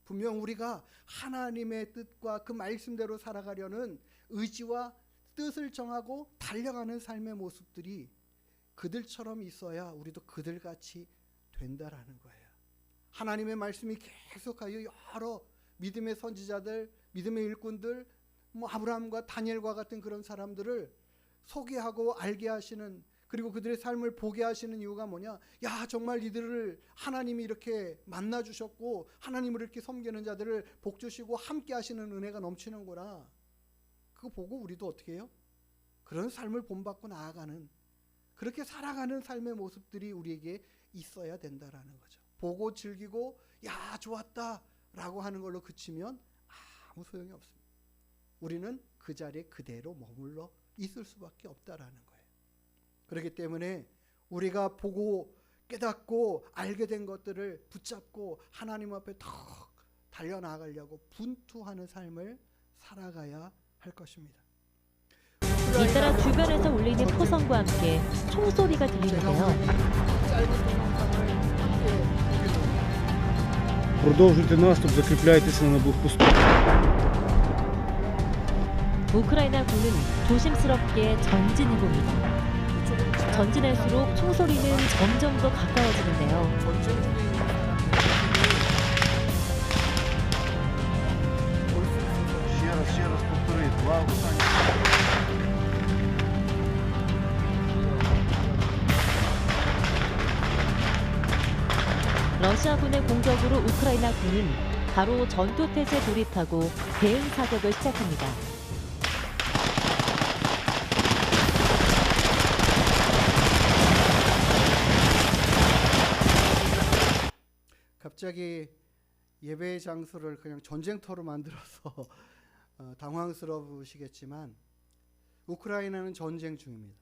분명 우리가 하나님의 뜻과 그 말씀대로 살아가려는 의지와 뜻을 정하고 달려가는 삶의 모습들이 그들처럼 있어야 우리도 그들같이 된다라는 거예요. 하나님의 말씀이 계속하여 여러 믿음의 선지자들, 믿음의 일꾼들, 아브라함과 다니엘과 같은 그런 사람들을 소개하고 알게 하시는, 그리고 그들의 삶을 보게 하시는 이유가 뭐냐? 야, 정말 이들을 하나님이 이렇게 만나 주셨고 하나님을 이렇게 섬기는 자들을 복 주시고 함께 하시는 은혜가 넘치는구나. 그거 보고 우리도 어떻게 해요? 그런 삶을 본받고 나아가는, 그렇게 살아가는 삶의 모습들이 우리에게 있어야 된다라는 거죠. 보고 즐기고 야, 좋았다 라고 하는 걸로 그치면 아무 소용이 없습니다. 우리는 그 자리에 그대로 머물러 있을 수밖에 없다라는 거예요. 그렇기 때문에 우리가 보고 깨닫고 알게 된 것들을 붙잡고 하나님 앞에 더 달려나가려고 분투하는 삶을 살아가야 할 것입니다. 잇따라 주변에서 울리는 포성과 함께 총소리가 들리는데요. Продовжуйте наступ, закріпляйтеся на блокпосту. 우크라이나 군은 조심스럽게 전진해봅니다. 전진할수록 총소리는 점점 더 가까워지는데요. Ще раз повтори. Два останні. 러시아군의 공격으로 우크라이나 군은 바로 전투태세에 돌입하고 대응 사격을 시작합니다. 갑자기 예배의 장소를 그냥 전쟁터로 만들어서 당황스러우시겠지만 우크라이나는 전쟁 중입니다.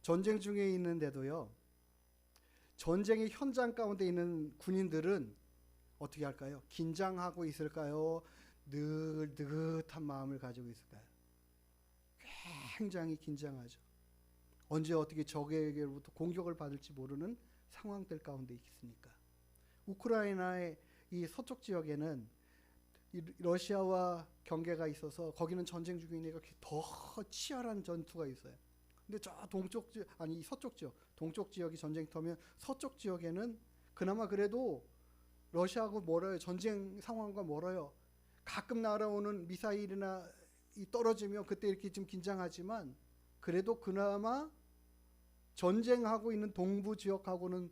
전쟁 중에 있는데도요, 전쟁의 현장 가운데 있는 군인들은 어떻게 할까요? 긴장하고 있을까요? 늘 느긋한 마음을 가지고 있을까요? 굉장히 긴장하죠. 언제 어떻게 적에게로부터 공격을 받을지 모르는 상황들 가운데 있으니까. 우크라이나의 이 서쪽 지역에는 이 러시아와 경계가 있어서 거기는 전쟁 중이니까 더 치열한 전투가 있어요. 근데 저 동쪽 지역, 아니 서쪽 지역, 동쪽 지역이 전쟁터면 서쪽 지역에는 그나마 그래도 러시아하고 멀어요. 전쟁 상황과 멀어요. 가끔 날아오는 미사일이나 떨어지면 그때 이렇게 좀 긴장하지만 그래도 그나마 전쟁하고 있는 동부 지역하고는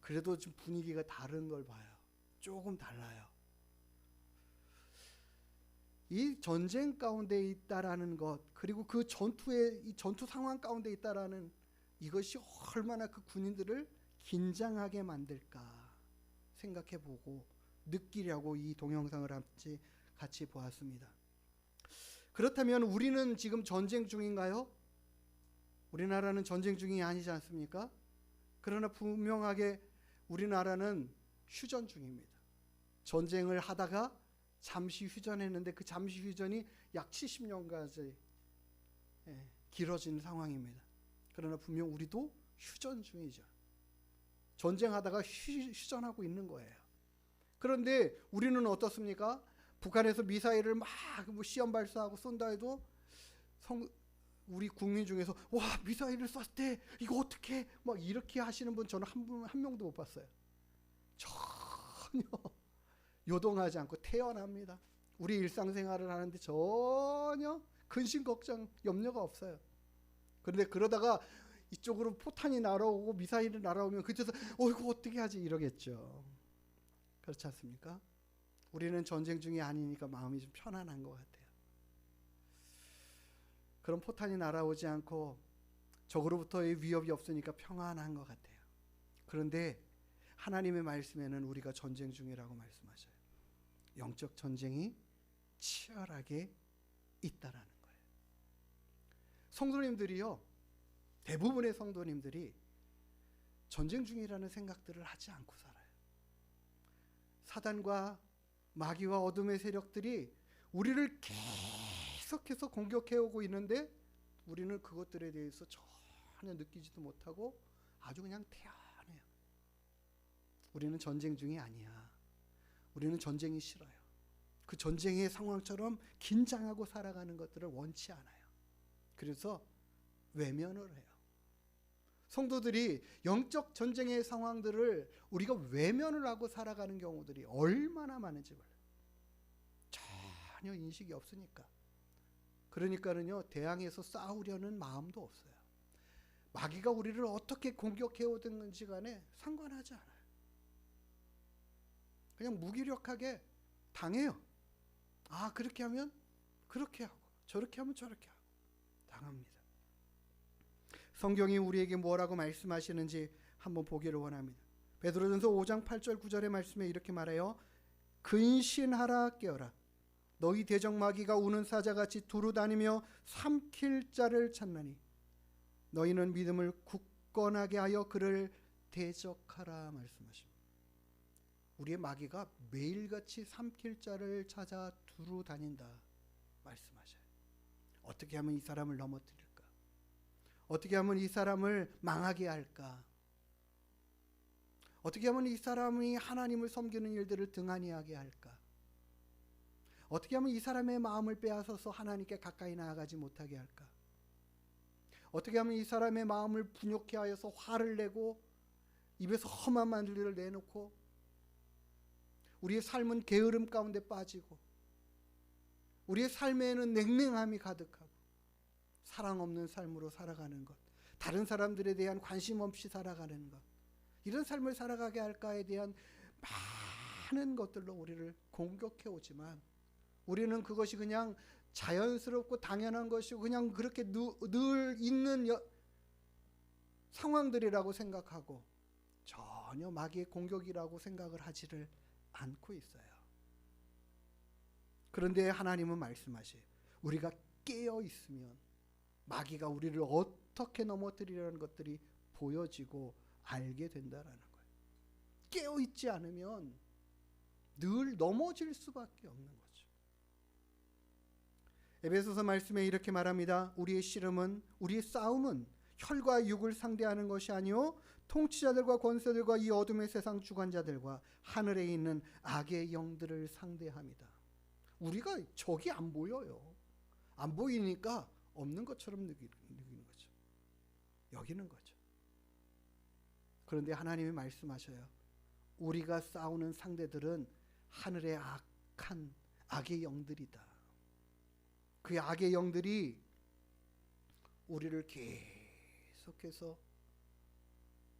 그래도 좀 분위기가 다른 걸 봐요. 조금 달라요. 이 전쟁 가운데 있다라는 것, 그리고 그 이 전투 상황 가운데 있다라는 이것이 얼마나 그 군인들을 긴장하게 만들까 생각해보고 느끼려고 이 동영상을 같이 보았습니다. 그렇다면 우리는 지금 전쟁 중인가요? 우리나라는 전쟁 중이 아니지 않습니까? 그러나 분명하게 우리나라는 휴전 중입니다. 전쟁을 하다가 잠시 휴전했는데 그 잠시 휴전이 약 70년까지 길어진 상황입니다. 그러나 분명 우리도 휴전 중이죠. 전쟁하다가 휴전하고 있는 거예요. 그런데 우리는 어떻습니까? 북한에서 미사일을 막 시험 발사하고 쏜다 해도 우리 국민 중에서 와, 미사일을 쐈대, 이거 어떻게 막 이렇게 하시는 분 저는 한 명도 못 봤어요. 전혀 요동하지 않고 태연합니다. 우리 일상생활을 하는데 전혀 근심 걱정 염려가 없어요. 그런데 그러다가 이쪽으로 포탄이 날아오고 미사일이 날아오면 그때서 이거 어떻게 하지 이러겠죠. 그렇지 않습니까? 우리는 전쟁 중이 아니니까 마음이 좀 편안한 것 같아요. 그런 포탄이 날아오지 않고 적으로부터의 위협이 없으니까 평안한 것 같아요. 그런데 하나님의 말씀에는 우리가 전쟁 중이라고 말씀하셔요. 영적 전쟁이 치열하게 있다라는 거예요. 성도님들이요, 대부분의 성도님들이 전쟁 중이라는 생각들을 하지 않고 살아요. 사단과 마귀와 어둠의 세력들이 우리를 계속해서 공격해 오고 있는데 우리는 그것들에 대해서 전혀 느끼지도 못하고 아주 그냥 태연해요. 우리는 전쟁 중이 아니야. 우리는 전쟁이 싫어요. 그 전쟁의 상황처럼 긴장하고 살아가는 것들을 원치 않아요. 그래서 외면을 해요. 성도들이 영적 전쟁의 상황들을 우리가 외면을 하고 살아가는 경우들이 얼마나 많은지 몰라요. 전혀 인식이 없으니까. 그러니까는요, 대항해서 싸우려는 마음도 없어요. 마귀가 우리를 어떻게 공격해 오든지 간에 상관하지 않아요. 그냥 무기력하게 당해요. 아, 그렇게 하면 그렇게 하고, 저렇게 하면 저렇게 하고 당합니다. 성경이 우리에게 뭐라고 말씀하시는지 한번 보기를 원합니다. 베드로전서 5장 8절 9절의 말씀에 이렇게 말해요. 근신하라 깨어라. 너희 대적마귀가 우는 사자같이 두루 다니며 삼킬 자를 찾나니 너희는 믿음을 굳건하게 하여 그를 대적하라 말씀하십니다. 우리의 마귀가 매일같이 삼킬 자를 찾아 두루 다닌다 말씀하셔요. 어떻게 하면 이 사람을 넘어뜨릴까? 어떻게 하면 이 사람을 망하게 할까? 어떻게 하면 이 사람이 하나님을 섬기는 일들을 등한히 하게 할까? 어떻게 하면 이 사람의 마음을 빼앗아서 하나님께 가까이 나아가지 못하게 할까? 어떻게 하면 이 사람의 마음을 분욕케 하여서 화를 내고 입에서 험한 말들을 내놓고 우리의 삶은 게으름 가운데 빠지고 우리의 삶에는 냉랭함이 가득하고 사랑 없는 삶으로 살아가는 것, 다른 사람들에 대한 관심 없이 살아가는 것, 이런 삶을 살아가게 할까에 대한 많은 것들로 우리를 공격해 오지만 우리는 그것이 그냥 자연스럽고 당연한 것이고 그냥 그렇게 늘 있는 상황들이라고 생각하고 전혀 마귀의 공격이라고 생각을 하지를 않고 있어요. 그런데 하나님은 말씀하셔요. 우리가 깨어 있으면 마귀가 우리를 어떻게 넘어뜨리려는 것들이 보여지고 알게 된다라는 거예요. 깨어 있지 않으면 늘 넘어질 수밖에 없는 거죠. 에베소서 말씀에 이렇게 말합니다. 우리의 씨름은, 우리의 싸움은 혈과 육을 상대하는 것이 아니요 통치자들과 권세들과 이 어둠의 세상 주관자들과 하늘에 있는 악의 영들을 상대합니다. 우리가 적이 안 보여요. 안 보이니까 없는 것처럼 느끼는 거죠. 여기는 거죠. 그런데 하나님이 말씀하셔요. 우리가 싸우는 상대들은 하늘의 악한 악의 영들이다. 그 악의 영들이 우리를 계속해서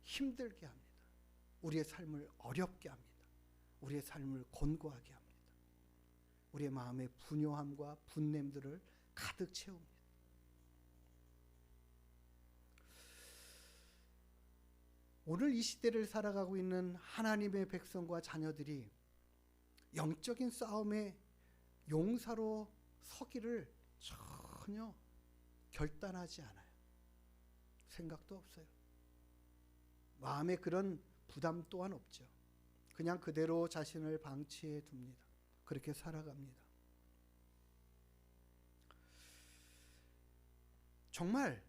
힘들게 합니다. 우리의 삶을 어렵게 합니다. 우리의 삶을 곤고하게 합니다. 우리의 마음의 분요함과 분냄들을 가득 채웁니다. 오늘 이 시대를 살아가고 있는 하나님의 백성과 자녀들이 영적인 싸움의 용사로 서기를 전혀 결단하지 않아요. 생각도 없어요. 마음에 그런 부담 또한 없죠. 그냥 그대로 자신을 방치해 둡니다. 그렇게 살아갑니다. 정말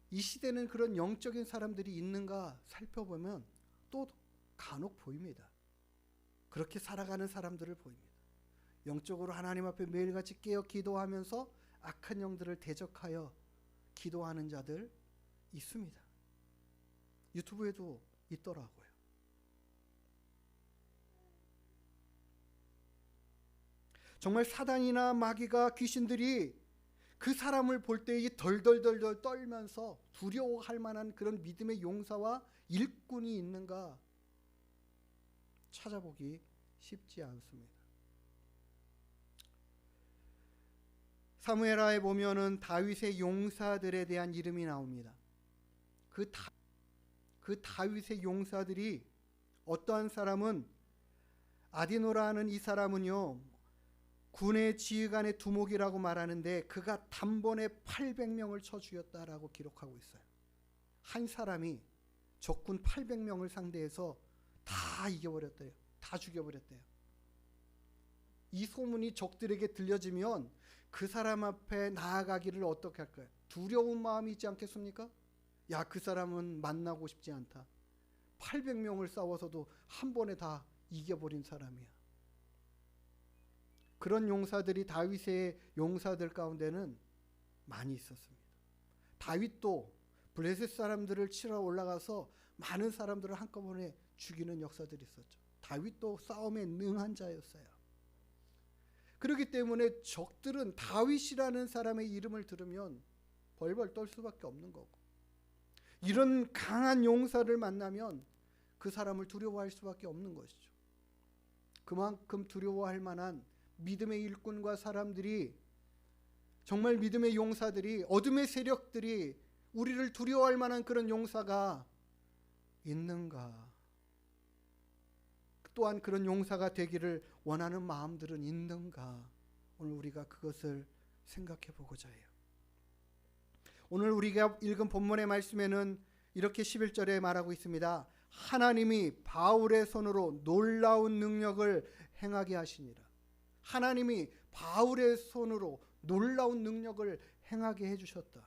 이 시대는 그런 영적인 사람들이 있는가 살펴보면 또 간혹 보입니다. 그렇게 살아가는 사람들을 보입니다. 영적으로 하나님 앞에 매일같이 깨어 기도하면서 악한 영들을 대적하여 기도하는 자들 있습니다. 유튜브에도 있더라고요. 정말 사단이나 마귀가 귀신들이 그 사람을 볼 때 이 덜덜덜덜 떨면서 두려워할 만한 그런 믿음의 용사와 일꾼이 있는가 찾아보기 쉽지 않습니다. 사무엘하에 보면은 다윗의 용사들에 대한 이름이 나옵니다. 그 다윗의 용사들이 어떠한 사람은 아디노라 하는 이 사람은요 군의 지휘관의 두목이라고 말하는데 그가 단번에 800명을 쳐 죽였다라고 기록하고 있어요. 한 사람이 적군 800명을 상대해서 다 이겨버렸대요. 다 죽여버렸대요. 이 소문이 적들에게 들려지면 그 사람 앞에 나아가기를 어떻게 할까요? 두려운 마음이 있지 않겠습니까? 야, 그 사람은 만나고 싶지 않다. 800명을 싸워서도 한 번에 다 이겨버린 사람이야. 그런 용사들이 다윗의 용사들 가운데는 많이 있었습니다. 다윗도 블레셋 사람들을 치러 올라가서 많은 사람들을 한꺼번에 죽이는 역사들이 있었죠. 다윗도 싸움에 능한 자였어요. 그렇기 때문에 적들은 다윗이라는 사람의 이름을 들으면 벌벌 떨 수밖에 없는 거고, 이런 강한 용사를 만나면 그 사람을 두려워할 수밖에 없는 것이죠. 그만큼 두려워할 만한 믿음의 일꾼과 사람들이, 정말 믿음의 용사들이, 어둠의 세력들이 우리를 두려워할 만한 그런 용사가 있는가? 또한 그런 용사가 되기를 원하는 마음들은 있는가? 오늘 우리가 그것을 생각해 보고자 해요. 오늘 우리가 읽은 본문의 말씀에는 이렇게 11절에 말하고 있습니다. 하나님이 바울의 손으로 놀라운 능력을 행하게 하시니라. 하나님이 바울의 손으로 놀라운 능력을 행하게 해주셨다.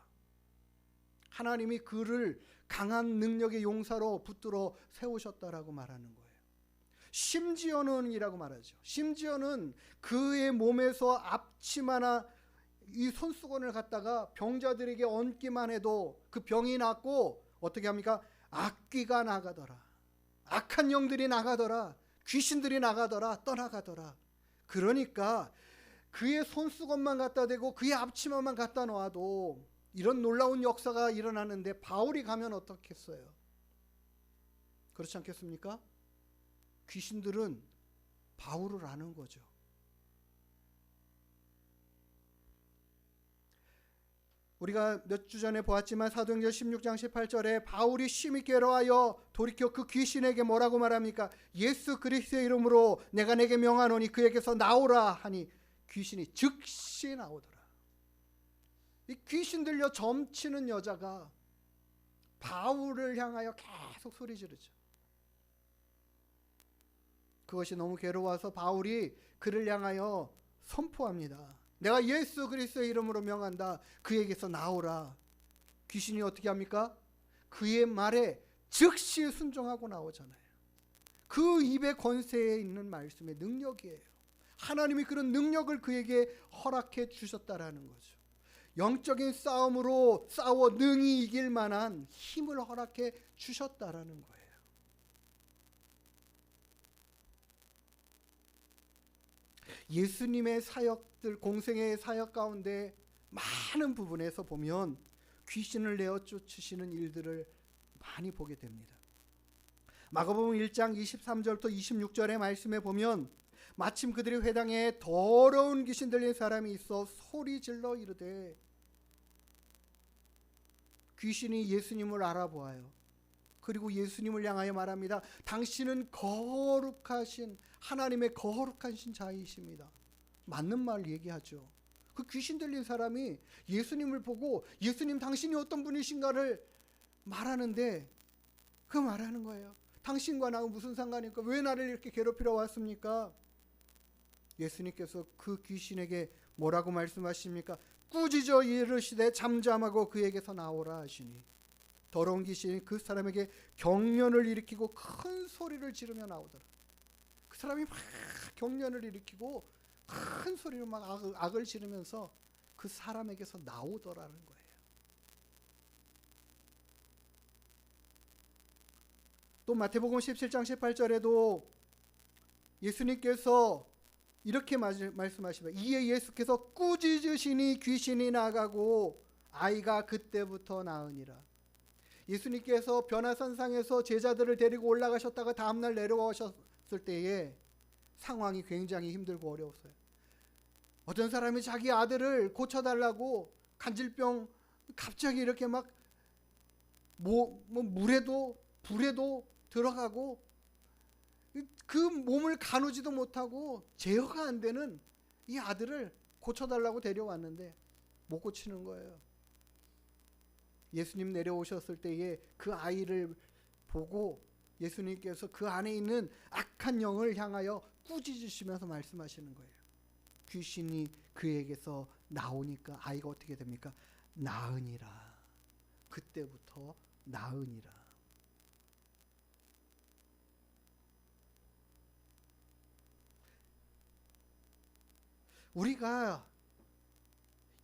하나님이 그를 강한 능력의 용사로 붙들어 세우셨다라고 말하는 거예요. 심지어는 이라고 말하죠. 심지어는 그의 몸에서 앞치마나 이 손수건을 갖다가 병자들에게 얹기만 해도 그 병이 낫고 어떻게 합니까? 악귀가 나가더라. 악한 영들이 나가더라. 귀신들이 나가더라. 떠나가더라. 그러니까 그의 손수건만 갖다 대고 그의 앞치마만 갖다 놓아도 이런 놀라운 역사가 일어나는데 바울이 가면 어떻겠어요? 그렇지 않겠습니까? 귀신들은 바울을 아는 거죠. 우리가 몇 주 전에 보았지만 사도행전 16장 18절에 바울이 심히 괴로워하여 돌이켜 그 귀신에게 뭐라고 말합니까? 예수 그리스도의 이름으로 내가 내게 명하노니 그에게서 나오라 하니 귀신이 즉시 나오더라. 이 귀신 들려 점치는 여자가 바울을 향하여 계속 소리 지르죠. 그것이 너무 괴로워서 바울이 그를 향하여 선포합니다. 내가 예수 그리스도의 이름으로 명한다. 그에게서 나오라. 귀신이 어떻게 합니까? 그의 말에 즉시 순종하고 나오잖아요. 그 입의 권세에 있는 말씀의 능력이에요. 하나님이 그런 능력을 그에게 허락해 주셨다라는 거죠. 영적인 싸움으로 싸워 능히 이길 만한 힘을 허락해 주셨다라는 거예요. 예수님의 사역들, 공생의 사역 가운데 많은 부분에서 보면 귀신을 내어 쫓으시는 일들을 많이 보게 됩니다. 마가복음 1장 23절부터 26절의 말씀에 보면 마침 그들의 회당에 더러운 귀신 들린 사람이 있어 소리 질러 이르되, 귀신이 예수님을 알아보아요. 그리고 예수님을 향하여 말합니다. 당신은 거룩하신 하나님의 거룩하신 자이십니다. 맞는 말 얘기하죠. 그 귀신 들린 사람이 예수님을 보고 예수님 당신이 어떤 분이신가를 말하는데, 그 말하는 거예요. 당신과 나하고 무슨 상관입니까? 왜 나를 이렇게 괴롭히러 왔습니까? 예수님께서 그 귀신에게 뭐라고 말씀하십니까? 꾸짖어 이르시되 잠잠하고 그에게서 나오라 하시니, 더러운 귀신이 그 사람에게 경련을 일으키고 큰 소리를 지르며 나오더라. 그 사람이 막 경련을 일으키고 큰 소리로 막 악을 지르면서 그 사람에게서 나오더라는 거예요. 또 마태복음 17장 18절에도 예수님께서 이렇게 말씀하십니다. 이에 예수께서 꾸짖으시니 귀신이 나가고 아이가 그때부터 나으니라. 예수님께서 변화산상에서 제자들을 데리고 올라가셨다가 다음날 내려오셨을 때에 상황이 굉장히 힘들고 어려웠어요. 어떤 사람이 자기 아들을 고쳐달라고 간질병 갑자기 이렇게 막 물에도 불에도 들어가고 그 몸을 가누지도 못하고 제어가 안 되는 이 아들을 고쳐달라고 데려왔는데 못 고치는 거예요. 예수님 내려오셨을 때에 그 아이를 보고 예수님께서 그 안에 있는 악한 영을 향하여 꾸짖으시면서 말씀하시는 거예요. 귀신이 그에게서 나오니까 아이가 어떻게 됩니까? 나으니라. 그때부터 나으니라. 우리가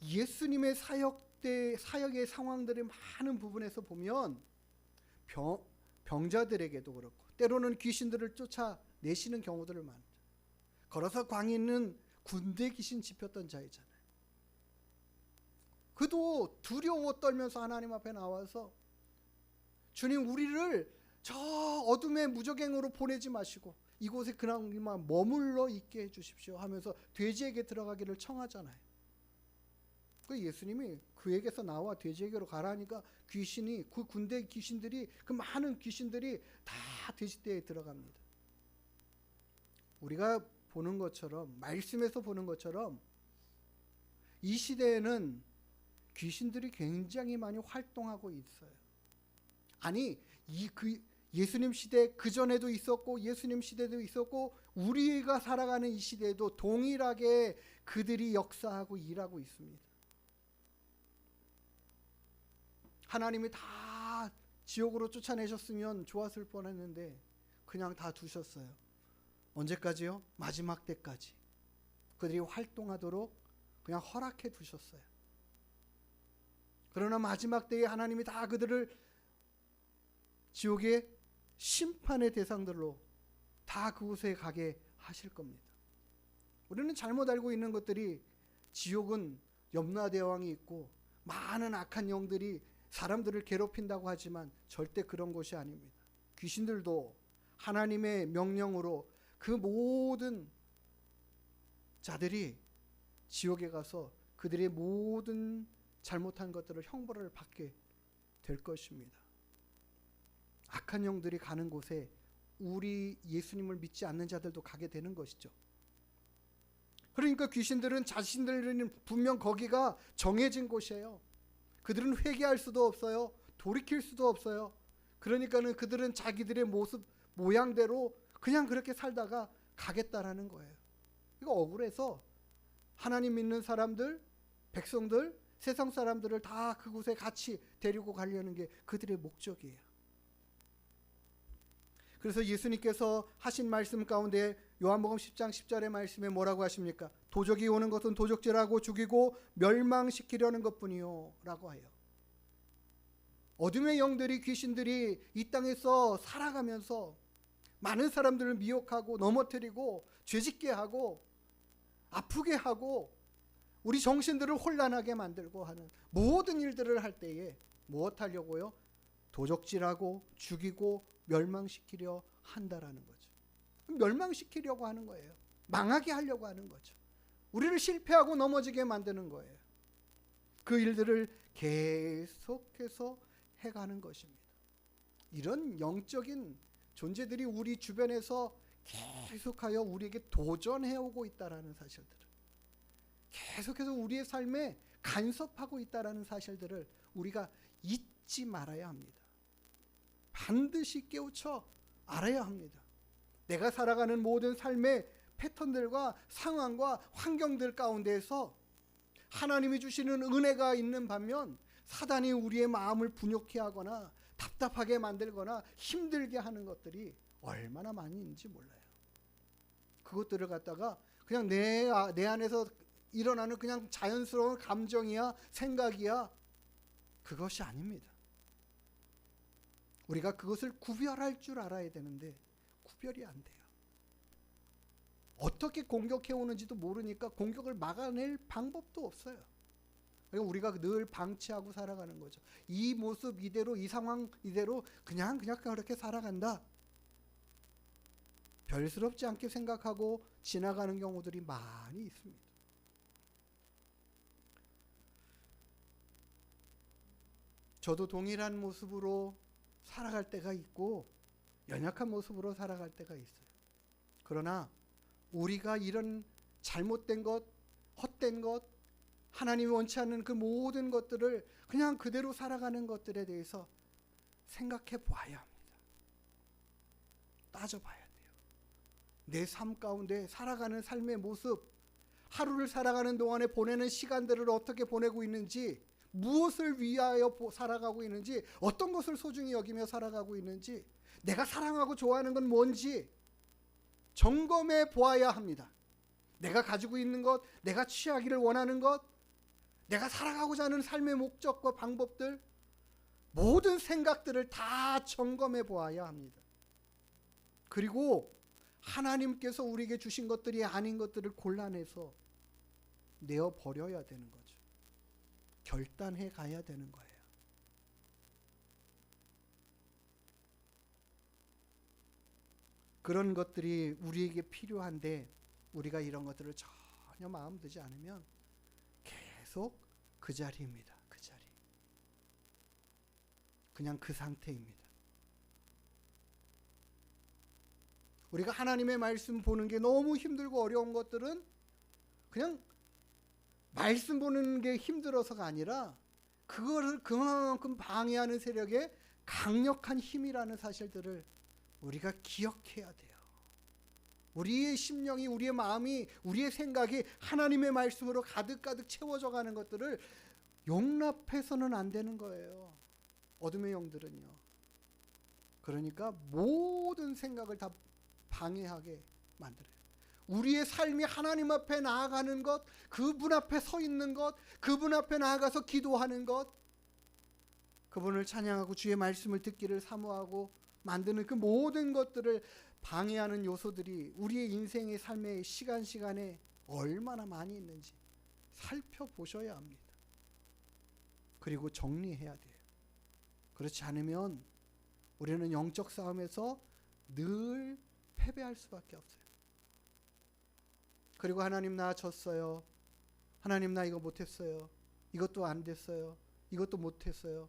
예수님의 사역의 상황들의 많은 부분에서 보면 병자들에게도 그렇고 때로는 귀신들을 쫓아내시는 경우들을 많죠. 걸어서 광에 있는 군대 귀신 짚혔던 자이잖아요. 그도 두려워 떨면서 하나님 앞에 나와서 주님, 우리를 저 어둠의 무적행으로 보내지 마시고 이곳에 그나마 머물러 있게 해주십시오 하면서 돼지에게 들어가기를 청하잖아요. 그 예수님이 그에게서 나와 돼지에게로 가라니까 귀신이, 그 군대 귀신들이, 그 많은 귀신들이 다 돼지떼에 들어갑니다. 우리가 보는 것처럼, 말씀에서 보는 것처럼 이 시대에는 귀신들이 굉장히 많이 활동하고 있어요. 아니, 예수님 시대 그 전에도 있었고 예수님 시대도 있었고 우리가 살아가는 이 시대에도 동일하게 그들이 역사하고 일하고 있습니다. 하나님이 다 지옥으로 쫓아내셨으면 좋았을 뻔했는데 그냥 다 두셨어요. 언제까지요? 마지막 때까지 그들이 활동하도록 그냥 허락해 두셨어요. 그러나 마지막 때에 하나님이 다 그들을 지옥의 심판의 대상들로 다 그곳에 가게 하실 겁니다. 우리는 잘못 알고 있는 것들이 지옥은 염라대왕이 있고 많은 악한 영들이 사람들을 괴롭힌다고 하지만 절대 그런 곳이 아닙니다. 귀신들도 하나님의 명령으로 그 모든 자들이 지옥에 가서 그들의 모든 잘못한 것들을 형벌을 받게 될 것입니다. 악한 영들이 가는 곳에 우리 예수님을 믿지 않는 자들도 가게 되는 것이죠. 그러니까 귀신들은 자신들은 분명 거기가 정해진 곳이에요. 그들은 회개할 수도 없어요. 돌이킬 수도 없어요. 그러니까는 그들은 자기들의 모습, 모양대로 그냥 그렇게 살다가 가겠다라는 거예요. 이거 억울해서 하나님 믿는 사람들, 백성들, 세상 사람들을 다 그곳에 같이 데리고 가려는 게 그들의 목적이에요. 그래서 예수님께서 하신 말씀 가운데 요한복음 10장 10절의 말씀에 뭐라고 하십니까? 도적이 오는 것은 도적질하고 죽이고 멸망시키려는 것뿐이요 라고 해요. 어둠의 영들이, 귀신들이 이 땅에서 살아가면서 많은 사람들을 미혹하고 넘어뜨리고 죄짓게 하고 아프게 하고 우리 정신들을 혼란하게 만들고 하는 모든 일들을 할 때에 무엇 하려고요? 도적질하고 죽이고 멸망시키려 한다라는 거죠. 멸망시키려고 하는 거예요. 망하게 하려고 하는 거죠. 우리를 실패하고 넘어지게 만드는 거예요. 그 일들을 계속해서 해가는 것입니다. 이런 영적인 존재들이 우리 주변에서 계속하여 우리에게 도전해오고 있다라는 사실들을, 계속해서 우리의 삶에 간섭하고 있다라는 사실들을 우리가 잊지 말아야 합니다. 반드시 깨우쳐 알아야 합니다. 내가 살아가는 모든 삶의 패턴들과 상황과 환경들 가운데에서 하나님이 주시는 은혜가 있는 반면 사단이 우리의 마음을 분욕해 하거나 답답하게 만들거나 힘들게 하는 것들이 얼마나 많이 있는지 몰라요. 그것들을 갖다가 그냥 내 안에서 일어나는 그냥 자연스러운 감정이야, 생각이야, 그것이 아닙니다. 우리가 그것을 구별할 줄 알아야 되는데 구별이 안 돼요. 어떻게 공격해 오는지도 모르니까 공격을 막아낼 방법도 없어요. 그러니까 우리가 늘 방치하고 살아가는 거죠. 이 모습 이대로, 이 상황 이대로 그냥 그렇게 살아간다. 별스럽지 않게 생각하고 지나가는 경우들이 많이 있습니다. 저도 동일한 모습으로 살아갈 때가 있고 연약한 모습으로 살아갈 때가 있어요. 그러나 우리가 이런 잘못된 것, 헛된 것, 하나님이 원치 않는 그 모든 것들을 그냥 그대로 살아가는 것들에 대해서 생각해 보아야 합니다. 따져봐야 돼요. 내 삶 가운데 살아가는 삶의 모습, 하루를 살아가는 동안에 보내는 시간들을 어떻게 보내고 있는지, 무엇을 위하여 살아가고 있는지, 어떤 것을 소중히 여기며 살아가고 있는지, 내가 사랑하고 좋아하는 건 뭔지 점검해 보아야 합니다. 내가 가지고 있는 것, 내가 취하기를 원하는 것, 내가 살아가고자 하는 삶의 목적과 방법들, 모든 생각들을 다 점검해 보아야 합니다. 그리고 하나님께서 우리에게 주신 것들이 아닌 것들을 골라내서 내어버려야 되는 거죠. 결단해 가야 되는 거예요. 그런 것들이 우리에게 필요한데 우리가 이런 것들을 전혀 마음 두지 않으면 계속 그 자리입니다. 그 자리. 그냥 그 상태입니다. 우리가 하나님의 말씀 보는 게 너무 힘들고 어려운 것들은 그냥 말씀 보는 게 힘들어서가 아니라 그거를 그만큼 방해하는 세력의 강력한 힘이라는 사실들을 우리가 기억해야 돼요. 우리의 심령이, 우리의 마음이, 우리의 생각이 하나님의 말씀으로 가득가득 채워져 가는 것들을 용납해서는 안 되는 거예요. 어둠의 영들은요. 그러니까 모든 생각을 다 방해하게 만들어요. 우리의 삶이 하나님 앞에 나아가는 것, 그분 앞에 서 있는 것, 그분 앞에 나아가서 기도하는 것, 그분을 찬양하고 주의 말씀을 듣기를 사모하고 만드는 그 모든 것들을 방해하는 요소들이 우리의 인생의 삶의 시간에 얼마나 많이 있는지 살펴보셔야 합니다. 그리고 정리해야 돼요. 그렇지 않으면 우리는 영적 싸움에서 늘 패배할 수밖에 없어요. 그리고 하나님 나 졌어요. 하나님 나 이거 못했어요. 이것도 안 됐어요. 이것도 못했어요.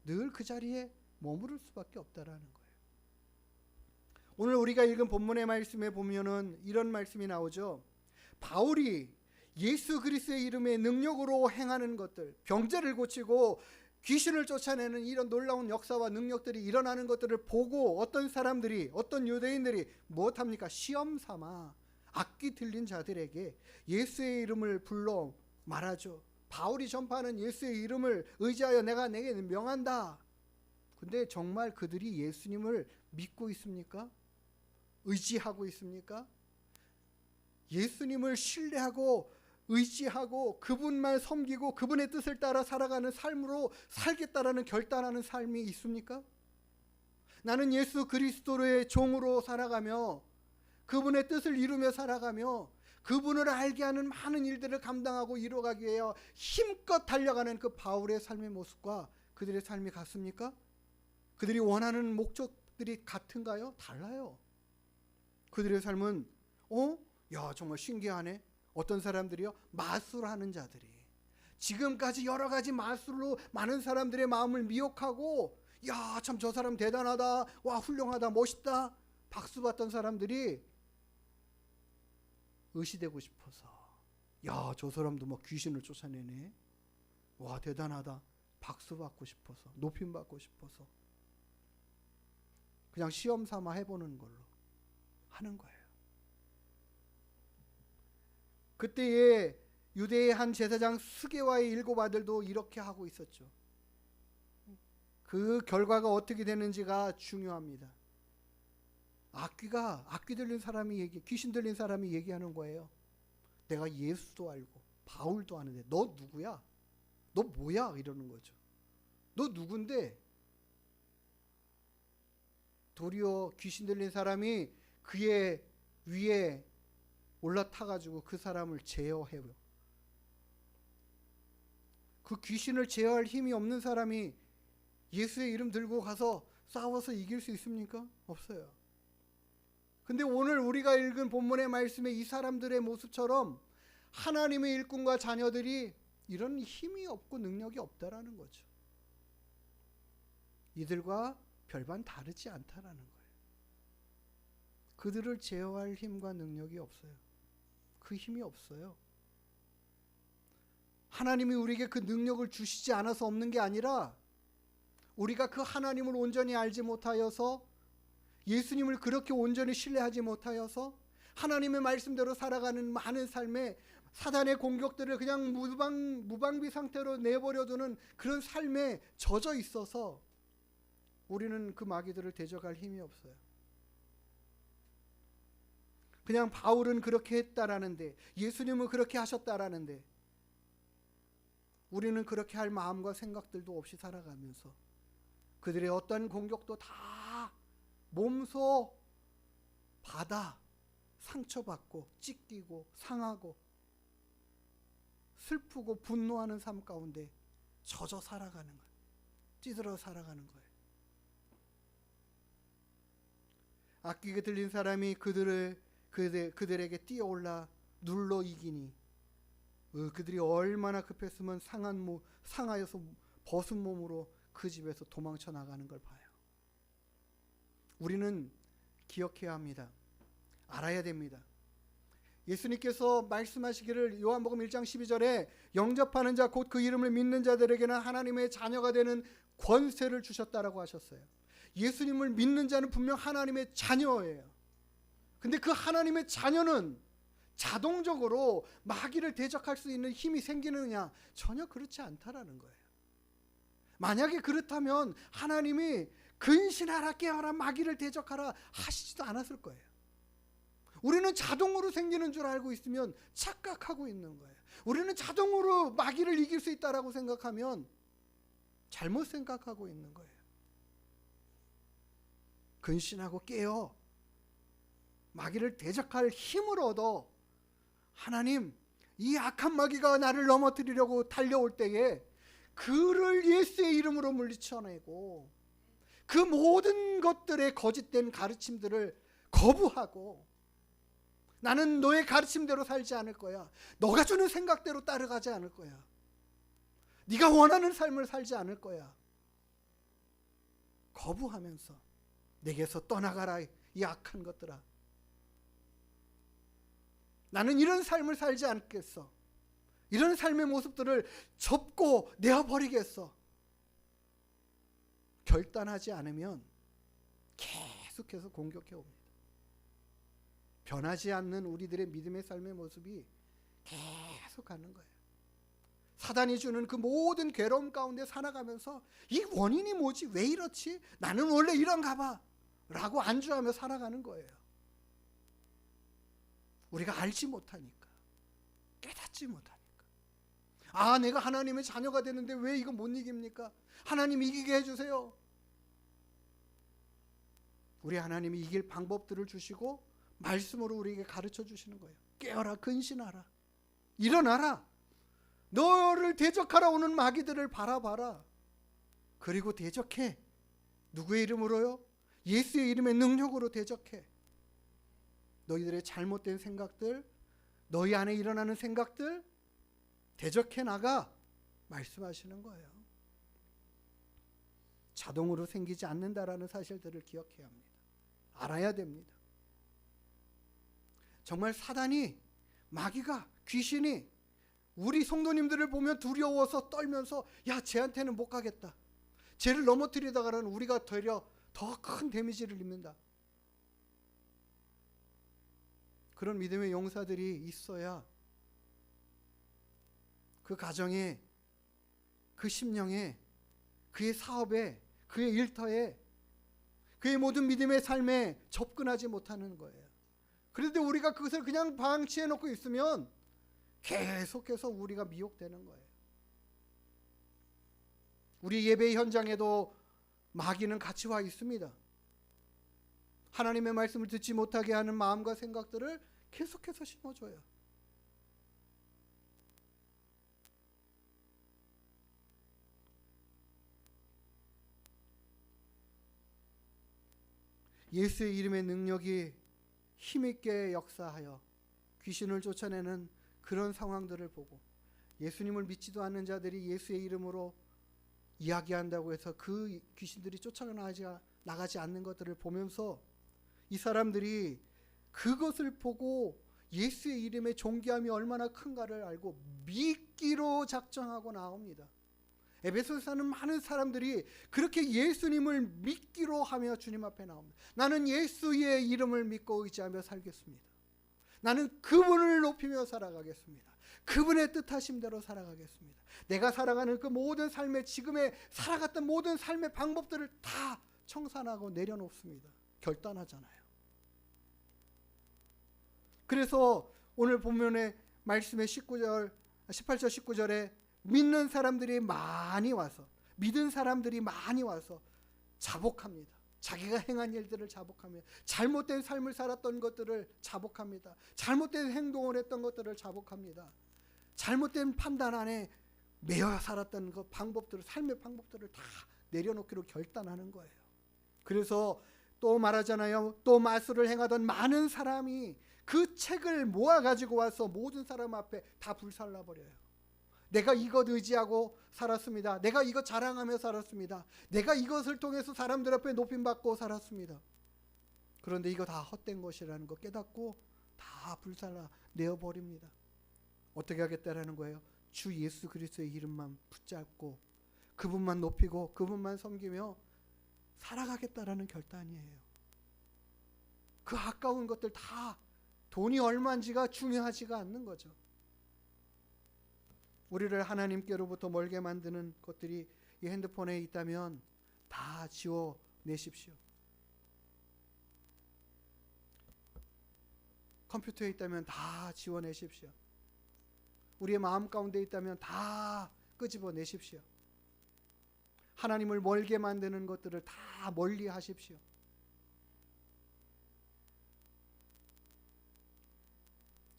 늘 그 자리에 머무를 수밖에 없다라는 거예요. 오늘 우리가 읽은 본문의 말씀에 보면은 이런 말씀이 나오죠. 바울이 예수 그리스도의 이름의 능력으로 행하는 것들, 병자를 고치고 귀신을 쫓아내는 이런 놀라운 역사와 능력들이 일어나는 것들을 보고 어떤 사람들이, 어떤 유대인들이 무엇합니까? 시험 삼아 악귀 들린 자들에게 예수의 이름을 불러 말하죠. 바울이 전파하는 예수의 이름을 의지하여 내가 내게 명한다. 근데 정말 그들이 예수님을 믿고 있습니까? 의지하고 있습니까? 예수님을 신뢰하고 의지하고 그분만 섬기고 그분의 뜻을 따라 살아가는 삶으로 살겠다라는 결단하는 삶이 있습니까? 나는 예수 그리스도의 종으로 살아가며 그분의 뜻을 이루며 살아가며 그분을 알게 하는 많은 일들을 감당하고 이루어가기 위해 힘껏 달려가는 그 바울의 삶의 모습과 그들의 삶이 같습니까? 그들이 원하는 목적들이 같은가요? 달라요. 그들의 삶은 야 정말 신기하네. 어떤 사람들이요? 마술하는 자들이 지금까지 여러 가지 마술로 많은 사람들의 마음을 미혹하고 야 참 저 사람 대단하다. 와 훌륭하다. 멋있다. 박수 받던 사람들이 의시되고 싶어서 야 저 사람도 막 귀신을 쫓아내네. 와 대단하다. 박수 받고 싶어서 높임 받고 싶어서 그냥 시험 삼아 해보는 걸로 하는 거예요. 그때에 유대의 한 제사장 스게와의 7 아들도 이렇게 하고 있었죠. 그 결과가 어떻게 되는지가 중요합니다. 악귀 들린 사람이 귀신 들린 사람이 얘기하는 거예요. 내가 예수도 알고 바울도 아는데 너 누구야? 너 뭐야? 이러는 거죠. 너 누군데? 도리어 귀신 들린 사람이 그의 위에 올라타가지고 그 사람을 제어해요. 그 귀신을 제어할 힘이 없는 사람이 예수의 이름 들고 가서 싸워서 이길 수 있습니까? 없어요. 근데 오늘 우리가 읽은 본문의 말씀에 이 사람들의 모습처럼 하나님의 일꾼과 자녀들이 이런 힘이 없고 능력이 없다라는 거죠. 이들과 별반 다르지 않다라는 거예요. 그들을 제어할 힘과 능력이 없어요. 그 힘이 없어요. 하나님이 우리에게 그 능력을 주시지 않아서 없는 게 아니라 우리가 그 하나님을 온전히 알지 못하여서 예수님을 그렇게 온전히 신뢰하지 못하여서 하나님의 말씀대로 살아가는 많은 삶에 사단의 공격들을 그냥 무방비 상태로 내버려두는 그런 삶에 젖어 있어서 우리는 그 마귀들을 대적할 힘이 없어요. 그냥 바울은 그렇게 했다라는데, 예수님은 그렇게 하셨다라는데, 우리는 그렇게 할 마음과 생각들도 없이 살아가면서 그들의 어떤 공격도 다 몸소 받아 상처받고 찢기고 상하고 슬프고 분노하는 삶 가운데 젖어 살아가는 거예요. 찌들어 살아가는 거예요. 악기가 들린 사람이 그들에게 뛰어올라 눌러 이기니 그들이 얼마나 급했으면 상하여서 벗은 몸으로 그 집에서 도망쳐 나가는 걸 봐요. 우리는 기억해야 합니다. 알아야 됩니다. 예수님께서 말씀하시기를 요한복음 1장 12절에 영접하는 자 곧 그 이름을 믿는 자들에게는 하나님의 자녀가 되는 권세를 주셨다라고 하셨어요. 예수님을 믿는 자는 분명 하나님의 자녀예요. 근데 그 하나님의 자녀는 자동적으로 마귀를 대적할 수 있는 힘이 생기느냐? 전혀 그렇지 않다라는 거예요. 만약에 그렇다면 하나님이 근신하라 깨어라 마귀를 대적하라 하시지도 않았을 거예요. 우리는 자동으로 생기는 줄 알고 있으면 착각하고 있는 거예요. 우리는 자동으로 마귀를 이길 수 있다라고 생각하면 잘못 생각하고 있는 거예요. 근신하고 깨어 마귀를 대적할 힘을 얻어 하나님, 이 악한 마귀가 나를 넘어뜨리려고 달려올 때에 그를 예수의 이름으로 물리쳐내고 그 모든 것들의 거짓된 가르침들을 거부하고 나는 너의 가르침대로 살지 않을 거야. 너가 주는 생각대로 따라가지 않을 거야. 네가 원하는 삶을 살지 않을 거야. 거부하면서 내게서 떠나가라 이 악한 것들아. 나는 이런 삶을 살지 않겠어. 이런 삶의 모습들을 접고 내어버리겠어. 결단하지 않으면 계속해서 공격해 옵니다. 변하지 않는 우리들의 믿음의 삶의 모습이 계속 가는 거예요. 사단이 주는 그 모든 괴로움 가운데 살아가면서 이 원인이 뭐지? 왜 이렇지? 나는 원래 이런가 봐 라고 안주하며 살아가는 거예요. 우리가 알지 못하니까, 깨닫지 못하니까. 아, 내가 하나님의 자녀가 되는데 왜 이거 못 이깁니까? 하나님 이기게 해주세요. 우리 하나님이 이길 방법들을 주시고 말씀으로 우리에게 가르쳐 주시는 거예요. 깨어라, 근신하라, 일어나라, 너를 대적하러 오는 마귀들을 바라봐라. 그리고 대적해. 누구의 이름으로요? 예수의 이름의 능력으로 대적해. 너희들의 잘못된 생각들, 너희 안에 일어나는 생각들 대적해 나가 말씀하시는 거예요. 자동으로 생기지 않는다라는 사실들을 기억해야 합니다. 알아야 됩니다. 정말 사단이, 마귀가, 귀신이 우리 성도님들을 보면 두려워서 떨면서 야, 쟤한테는 못 가겠다. 쟤를 넘어뜨리다가는 우리가 되려 더 큰 데미지를 입는다. 그런 믿음의 용사들이 있어야 그 가정에, 그 심령에, 그의 사업에, 그의 일터에, 그의 모든 믿음의 삶에 접근하지 못하는 거예요. 그런데 우리가 그것을 그냥 방치해 놓고 있으면 계속해서 우리가 미혹되는 거예요. 우리 예배 현장에도 마귀는 같이 와 있습니다. 하나님의 말씀을 듣지 못하게 하는 마음과 생각들을 계속해서 심어줘요. 예수의 이름의 능력이 힘있게 역사하여 귀신을 쫓아내는 그런 상황들을 보고 예수님을 믿지도 않는 자들이 예수의 이름으로 이야기한다고 해서 그 귀신들이 쫓아나가지 않는 것들을 보면서 이 사람들이 그것을 보고 예수의 이름의 존귀함이 얼마나 큰가를 알고 믿기로 작정하고 나옵니다. 에베소에 사는 많은 사람들이 그렇게 예수님을 믿기로 하며 주님 앞에 나옵니다. 나는 예수의 이름을 믿고 의지하며 살겠습니다. 나는 그분을 높이며 살아가겠습니다. 그분의 뜻하심대로 살아가겠습니다. 내가 살아가는 그 모든 삶의 지금의 살아갔던 모든 삶의 방법들을 다 청산하고 내려놓습니다. 결단하잖아요. 그래서 오늘 본문의 말씀의 18절 19절에 믿는 사람들이 많이 와서 믿은 사람들이 많이 와서 자복합니다. 자기가 행한 일들을 자복하며 잘못된 삶을 살았던 것들을 자복합니다. 잘못된 행동을 했던 것들을 자복합니다. 잘못된 판단 안에 매여 살았던 그 방법들을 삶의 방법들을 다 내려놓기로 결단하는 거예요. 그래서 또 말하잖아요. 또 마술을 행하던 많은 사람이 그 책을 모아 가지고 와서 모든 사람 앞에 다 불살라 버려요. 내가 이것 의지하고 살았습니다. 내가 이것 자랑하며 살았습니다. 내가 이것을 통해서 사람들 앞에 높임받고 살았습니다. 그런데 이거 다 헛된 것이라는 거 깨닫고 다 불살라 내어버립니다. 어떻게 하겠다라는 거예요? 주 예수 그리스도의 이름만 붙잡고 그분만 높이고 그분만 섬기며 살아가겠다라는 결단이에요. 그 아까운 것들 다 돈이 얼마인지가 중요하지가 않는 거죠. 우리를 하나님께로부터 멀게 만드는 것들이 이 핸드폰에 있다면 다 지워내십시오. 컴퓨터에 있다면 다 지워내십시오. 우리의 마음 가운데 있다면 다 끄집어내십시오. 하나님을 멀게 만드는 것들을 다 멀리 하십시오.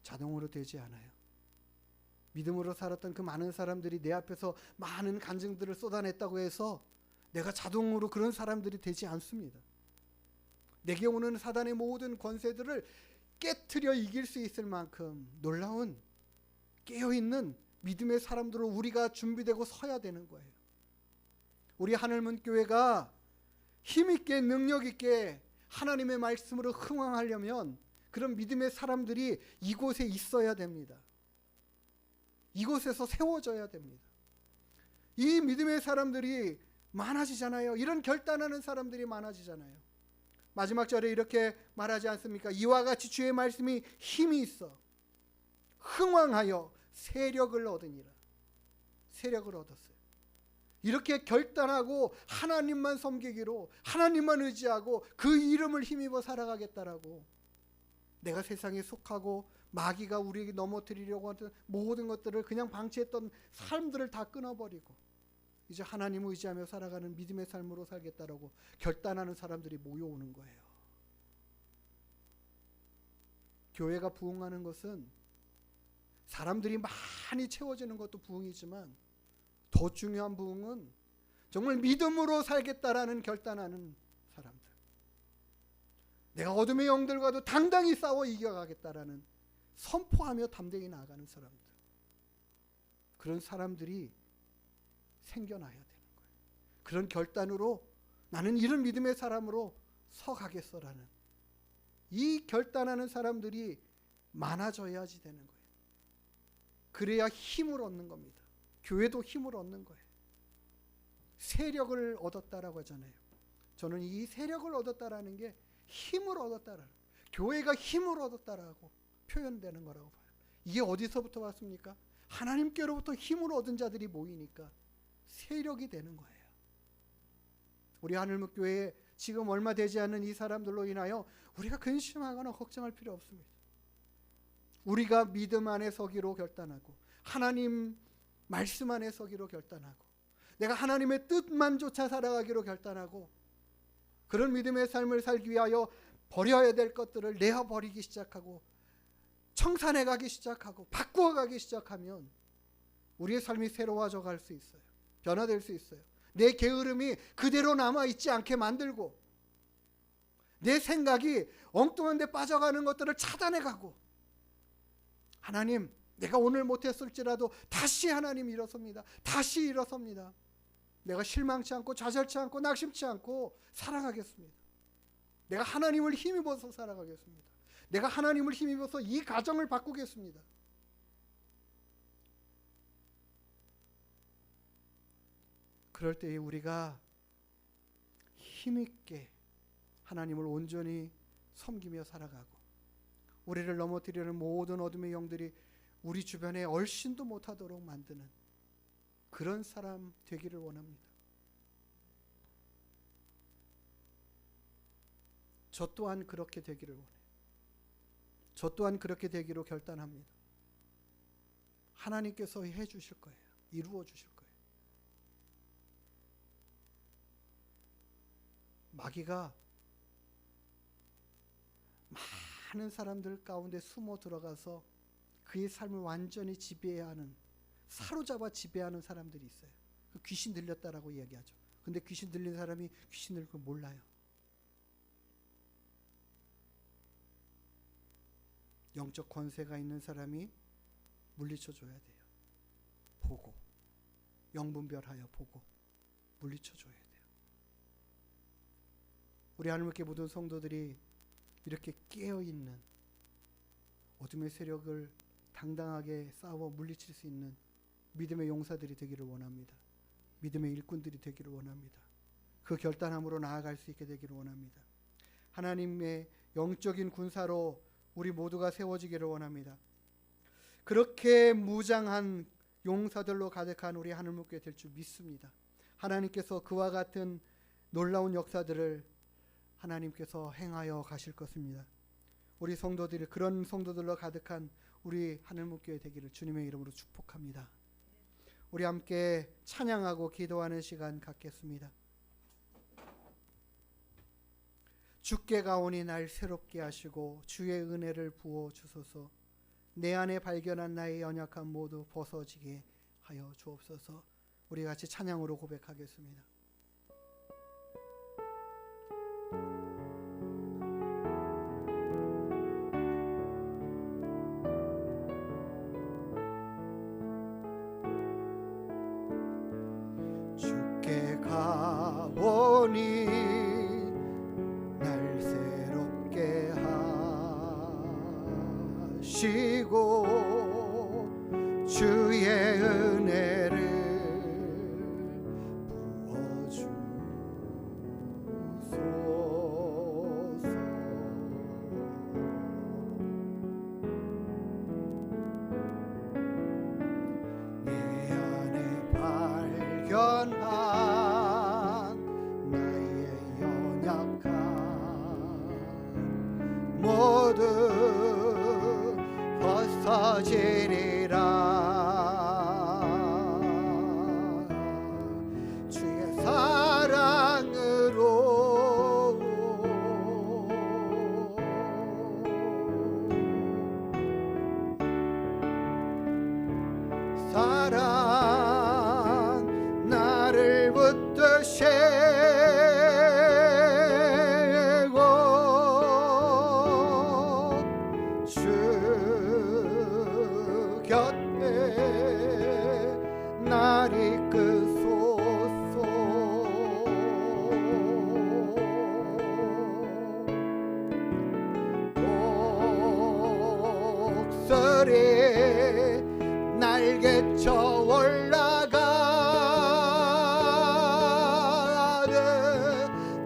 자동으로 되지 않아요. 믿음으로 살았던 그 많은 사람들이 내 앞에서 많은 간증들을 쏟아냈다고 해서 내가 자동으로 그런 사람들이 되지 않습니다. 내게 오는 사단의 모든 권세들을 깨트려 이길 수 있을 만큼 놀라운 깨어있는 믿음의 사람들로 우리가 준비되고 서야 되는 거예요. 우리 하늘문 교회가 힘있게 능력있게 하나님의 말씀으로 흥왕하려면 그런 믿음의 사람들이 이곳에 있어야 됩니다. 이곳에서 세워져야 됩니다. 이 믿음의 사람들이 많아지잖아요. 이런 결단하는 사람들이 많아지잖아요. 마지막 절에 이렇게 말하지 않습니까? 이와 같이 주의 말씀이 힘이 있어 흥왕하여 세력을 얻으니라. 세력을 얻었어요. 이렇게 결단하고 하나님만 섬기기로 하나님만 의지하고 그 이름을 힘입어 살아가겠다라고 내가 세상에 속하고 마귀가 우리에게 넘어뜨리려고 하는 모든 것들을 그냥 방치했던 삶들을 다 끊어버리고 이제 하나님을 의지하며 살아가는 믿음의 삶으로 살겠다라고 결단하는 사람들이 모여오는 거예요. 교회가 부흥하는 것은 사람들이 많이 채워지는 것도 부흥이지만 더 중요한 부흥은 정말 믿음으로 살겠다라는 결단하는 사람들. 내가 어둠의 영들과도 당당히 싸워 이겨가겠다라는 선포하며 담대히 나아가는 사람들. 그런 사람들이 생겨나야 되는 거예요. 그런 결단으로 나는 이런 믿음의 사람으로 서가겠어라는 이 결단하는 사람들이 많아져야지 되는 거예요. 그래야 힘을 얻는 겁니다. 교회도 힘을 얻는 거예요. 세력을 얻었다라고 하잖아요. 저는 이 세력을 얻었다라는 게 힘을 얻었다라는 교회가 힘을 얻었다라고 표현되는 거라고 봐요. 이게 어디서부터 왔습니까? 하나님께로부터 힘을 얻은 자들이 모이니까 세력이 되는 거예요. 우리 하늘목교회에 지금 얼마 되지 않는 이 사람들로 인하여 우리가 근심하거나 걱정할 필요 없습니다. 우리가 믿음 안에 서기로 결단하고 하나님 말씀 안에 서기로 결단하고 내가 하나님의 뜻만 쫓아 살아가기로 결단하고 그런 믿음의 삶을 살기 위하여 버려야 될 것들을 내어버리기 시작하고 청산해 가기 시작하고 바꾸어 가기 시작하면 우리의 삶이 새로워져 갈 수 있어요. 변화될 수 있어요. 내 게으름이 그대로 남아있지 않게 만들고 내 생각이 엉뚱한 데 빠져가는 것들을 차단해가고 하나님 내가 오늘 못했을지라도 다시 하나님 일어섭니다. 다시 일어섭니다. 내가 실망치 않고 좌절치 않고 낙심치 않고 살아가겠습니다. 내가 하나님을 힘입어서 살아가겠습니다. 내가 하나님을 힘입어서 이 가정을 바꾸겠습니다. 그럴 때에 우리가 힘있게 하나님을 온전히 섬기며 살아가고 우리를 넘어뜨리는 모든 어둠의 영들이 우리 주변에 얼씬도 못하도록 만드는 그런 사람 되기를 원합니다. 저 또한 그렇게 되기를 원해요. 저 또한 그렇게 되기로 결단합니다. 하나님께서 해 주실 거예요. 이루어 주실 거예요. 마귀가 많은 사람들 가운데 숨어 들어가서 그의 삶을 완전히 지배하는, 사로잡아 지배하는 사람들이 있어요. 귀신 들렸다라고 이야기하죠. 근데 귀신 들린 사람이 귀신 들린 걸 몰라요. 영적 권세가 있는 사람이 물리쳐 줘야 돼요. 보고, 영분별하여 보고 물리쳐 줘야 돼요. 우리 하나님께 모든 성도들이 이렇게 깨어있는 어둠의 세력을 당당하게 싸워 물리칠 수 있는 믿음의 용사들이 되기를 원합니다. 믿음의 일꾼들이 되기를 원합니다. 그 결단함으로 나아갈 수 있게 되기를 원합니다. 하나님의 영적인 군사로 우리 모두가 세워지기를 원합니다. 그렇게 무장한 용사들로 가득한 우리 하늘목교회 될 줄 믿습니다. 하나님께서 그와 같은 놀라운 역사들을 하나님께서 행하여 가실 것입니다. 우리 성도들이 그런 성도들로 가득한 우리 하늘목교회 되기를 주님의 이름으로 축복합니다. 우리 함께 찬양하고 기도하는 시간 갖겠습니다. 주께 가오니 날 새롭게 하시고 주의 은혜를 부어 주소서. 내 안에 발견한 나의 연약함 모두 벗어지게 하여 주옵소서. 우리 같이 찬양으로 고백하겠습니다. 주께 가오니 날 새롭게 하시고 주의 은혜를 부어주소서. 내 안에 발견한 나의 연약함 모두 벗어지리라. 주의 사랑으로 사랑 나를 붙드시고 주 곁에 날 이끄소서. 독수리 날개쳐 올라가는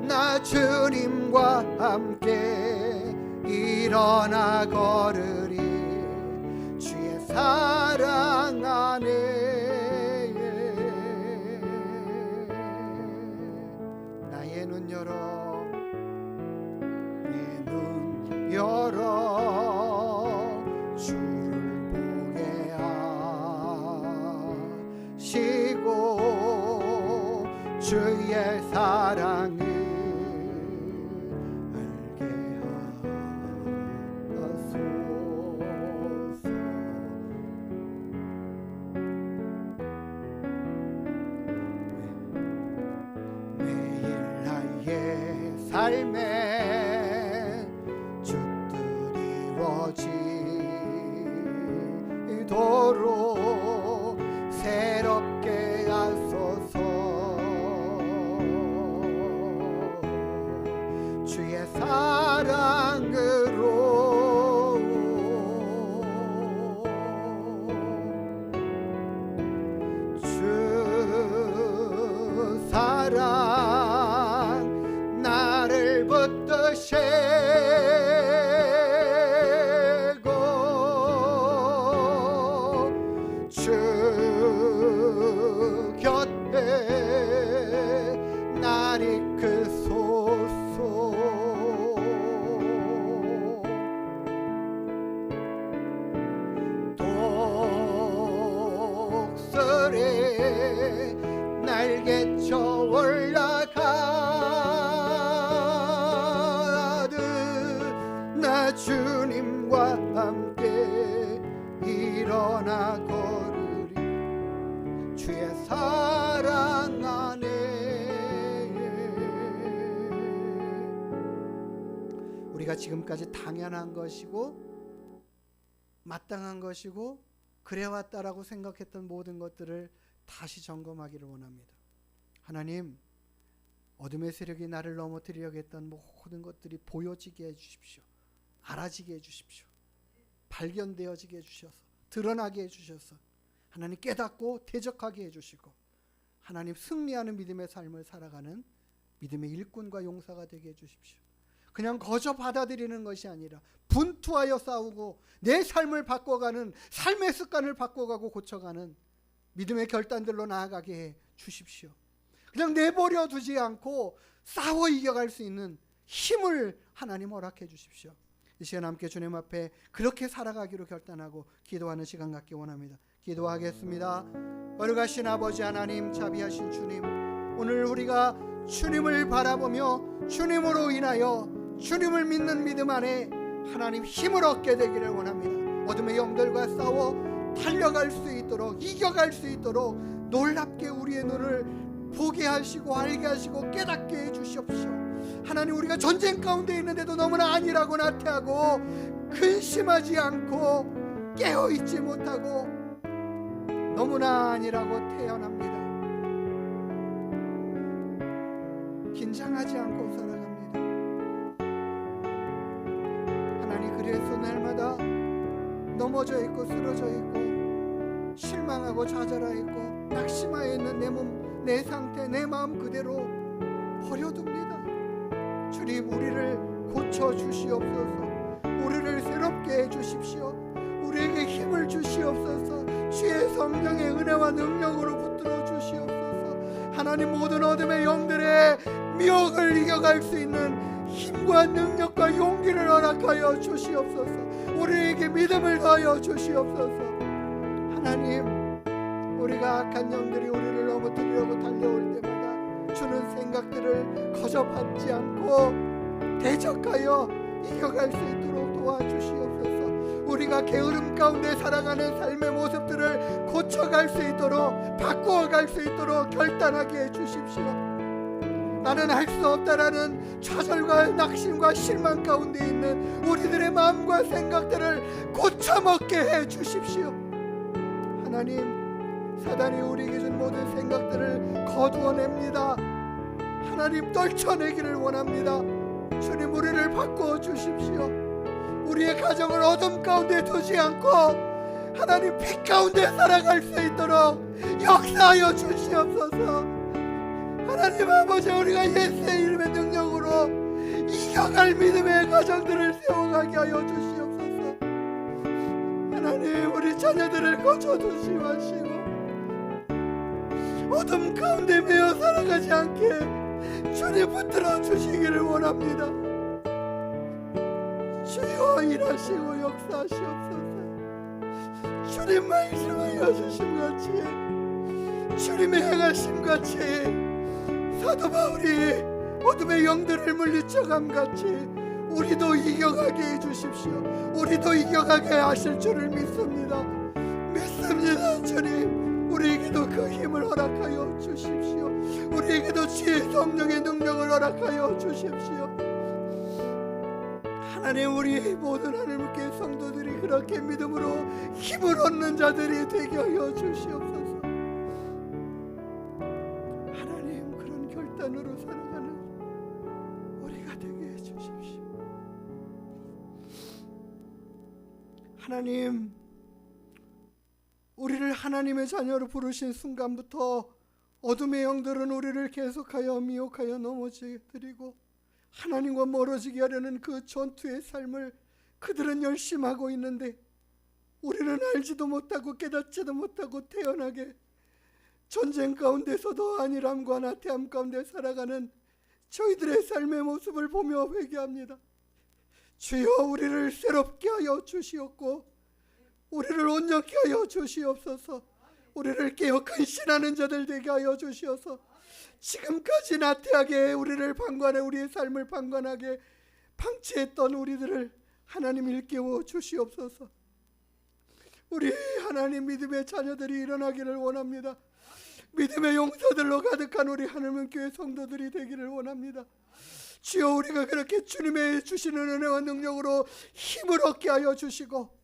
나 주님과 함께 일어나 걸으리. 주의 사랑 안에 나의 눈 열어, 내 눈 열어 주를 보게 하시고 주의 사랑을 알게 하소서. 매일 나의 삶에 주뜻 이루어지도록 새롭게 하소서. 주의 사랑으로 주 주 곁에 날 이끄소서. 독설에 날개쳐 올라가듯 나 주님과 함께 일어나 걸으리 주의 사랑 안에. 우리가 지금까지 당연한 것이고 마땅한 것이고 그래왔다라고 생각했던 모든 것들을 다시 점검하기를 원합니다. 하나님, 어둠의 세력이 나를 넘어뜨리려고 했던 모든 것들이 보여지게 해주십시오. 알아지게 해주십시오. 발견되어지게 해주셔서 드러나게 해주셔서 하나님 깨닫고 대적하게 해주시고 하나님 승리하는 믿음의 삶을 살아가는 믿음의 일꾼과 용사가 되게 해주십시오. 그냥 거저 받아들이는 것이 아니라 분투하여 싸우고 내 삶을 바꿔가는, 삶의 습관을 바꿔가고 고쳐가는 믿음의 결단들로 나아가게 해 주십시오. 그냥 내버려 두지 않고 싸워 이겨갈 수 있는 힘을 하나님 허락해 주십시오. 이 시간 함께 주님 앞에 그렇게 살아가기로 결단하고 기도하는 시간 갖기 원합니다. 기도하겠습니다. 거룩하신 아버지 하나님, 자비하신 주님, 오늘 우리가 주님을 바라보며 주님으로 인하여 주님을 믿는 믿음 안에 하나님 힘을 얻게 되기를 원합니다. 어둠의 영들과 싸워 달려갈 수 있도록, 이겨갈 수 있도록 놀랍게 우리의 눈을 보게 하시고 알게 하시고 깨닫게 해주시옵시오. 하나님, 우리가 전쟁 가운데 있는데도 너무나 아니라고 나태하고 근심하지 않고 깨어있지 못하고 너무나 아니라고 태어납니다. 긴장하지 않고 살아갑니다. 하나님, 그래서 날마다 넘어져 있고 쓰러져 있고 실망하고 좌절하 있고 낙심하여 있는 내 몸, 내 상태, 내 마음 그대로 버려둡니다. 주님, 우리를 고쳐주시옵소서. 우리를 새롭게 해주십시오. 우리에게 힘을 주시옵소서. 주의 성령의 은혜와 능력으로 붙들어 주시옵소서. 하나님, 모든 어둠의 영들의 미혹을 이겨갈 수 있는 힘과 능력과 용기를 허락하여 주시옵소서. 우리에게 믿음을 더하여 주시옵소서. 하나님, 우리가 악한 영들이 우리를 넘어뜨리려고 달려올 때마다 주는 생각들을 거저 받지 않고 대적하여 이겨갈 수 있도록 도와주시옵소서. 우리가 게으름 가운데 살아가는 삶의 모습들을 고쳐갈 수 있도록, 바꾸어갈 수 있도록 결단하게 해주십시오. 나는 할 수 없다라는 좌절과 낙심과 실망 가운데 있는 우리들의 마음과 생각들을 고쳐먹게 해주십시오. 하나님, 사단이 우리에게 준 모든 생각들을 거두어냅니다. 하나님, 떨쳐내기를 원합니다. 주님, 우리를 바꾸어 주십시오. 우리의 가정을 어둠 가운데 두지 않고 하나님 빛 가운데 살아갈 수 있도록 역사하여 주시옵소서. 하나님 아버지, 우리가 예수의 이름의 능력으로 이겨갈 믿음의 가정들을 세워가게 하여 주시옵소서. 하나님, 우리 자녀들을 거쳐두시옵시고 어둠 가운데 매여 살아가지 않게 주님 붙들어 주시기를 원합니다. 주여, 일하시고 역사하시옵소서. 주님 말씀하여 주심같이, 주님의 행하심같이 사도 바울이 어둠의 영들을 물리쳐감같이 우리도 이겨가게 해주십시오. 우리도 이겨가게 하실 줄을 믿습니다. 주님, 우리에게도 그 힘을 허락하여 주십시오. 우리에게도 주의 성령의 능력을 허락하여 주십시오. 하나님, 우리 모든 하나님께 성도들이 그렇게 믿음으로 힘을 얻는 자들이 되게 하여 주시옵소서. 하나님, 그런 결단으로 살아가는 우리가 되게 해주십시오. 하나님, 우리를 하나님의 자녀로 부르신 순간부터 어둠의 영들은 우리를 계속하여 미혹하여 넘어지게 드리고 하나님과 멀어지게 하려는 그 전투의 삶을 그들은 열심히 하고 있는데 우리는 알지도 못하고 깨닫지도 못하고 태연하게 전쟁 가운데서도 안일함과 나태함 가운데 살아가는 저희들의 삶의 모습을 보며 회개합니다. 주여, 우리를 새롭게 하여 주시옵고 우리를 온전케 하여 주시옵소서. 우리를 깨어 근신하는 자들 되게 하여 주시옵소서. 지금까지 나태하게 우리를 방관해 우리의 삶을 방관하게 방치했던 우리들을 하나님 일깨워 주시옵소서. 우리 하나님 믿음의 자녀들이 일어나기를 원합니다. 믿음의 용사들로 가득한 우리 하나님 교회 성도들이 되기를 원합니다. 주여, 우리가 그렇게 주님의 주시는 은혜와 능력으로 힘을 얻게 하여 주시고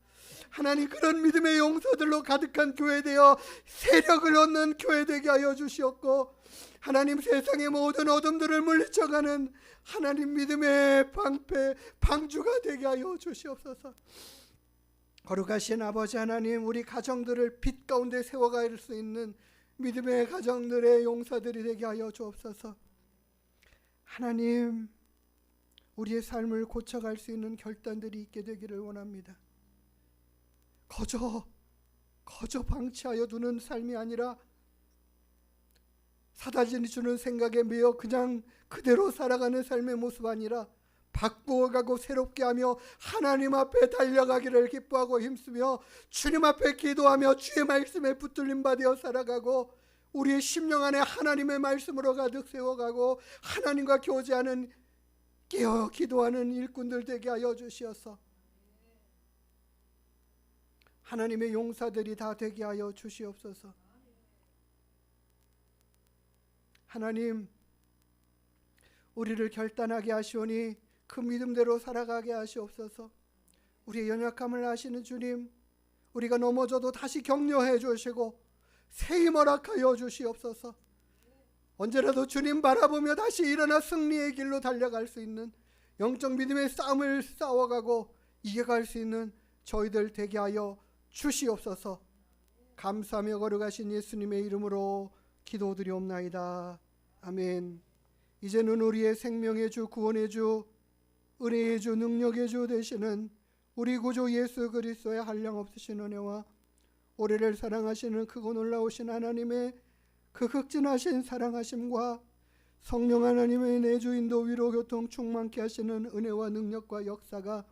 하나님 그런 믿음의 용사들로 가득한 교회 되어 세력을 얻는 교회 되게 하여 주시옵고 하나님 세상의 모든 어둠들을 물리쳐가는 하나님 믿음의 방패 방주가 되게 하여 주시옵소서. 거룩하신 아버지 하나님, 우리 가정들을 빛 가운데 세워갈 수 있는 믿음의 가정들의 용사들이 되게 하여 주옵소서. 하나님, 우리의 삶을 고쳐갈 수 있는 결단들이 있게 되기를 원합니다. 거저 방치하여 두는 삶이 아니라 사단이 주는 생각에 매여 그냥 그대로 살아가는 삶의 모습 아니라 바꾸어가고 새롭게 하며 하나님 앞에 달려가기를 기뻐하고 힘쓰며 주님 앞에 기도하며 주의 말씀에 붙들림 받아 살아가고 우리의 심령 안에 하나님의 말씀으로 가득 세워가고 하나님과 교제하는 깨어 기도하는 일꾼들 되게 하여 주시옵소서. 하나님의 용사들이 다 되게 하여 주시옵소서. 하나님, 우리를 결단하게 하시오니 그 믿음대로 살아가게 하시옵소서. 우리의 연약함을 아시는 주님, 우리가 넘어져도 다시 격려해 주시고 새 힘 허락하여 주시옵소서. 언제라도 주님 바라보며 다시 일어나 승리의 길로 달려갈 수 있는 영적 믿음의 싸움을 싸워가고 이겨갈 수 있는 저희들 되게 하여 주시옵소서. 감사하며 거룩하신 예수님의 이름으로 기도드리옵나이다. 아멘. 이제는 우리의 생명의 주, 구원의 주, 은혜의 주, 능력의 주 되시는 우리 구주 예수 그리스도의 한량없으신 은혜와 우리를 사랑하시는 크고 놀라우신 하나님의 그 극진하신 사랑하심과 성령 하나님의 내주 인도 위로 교통 충만케 하시는 은혜와 능력과 역사가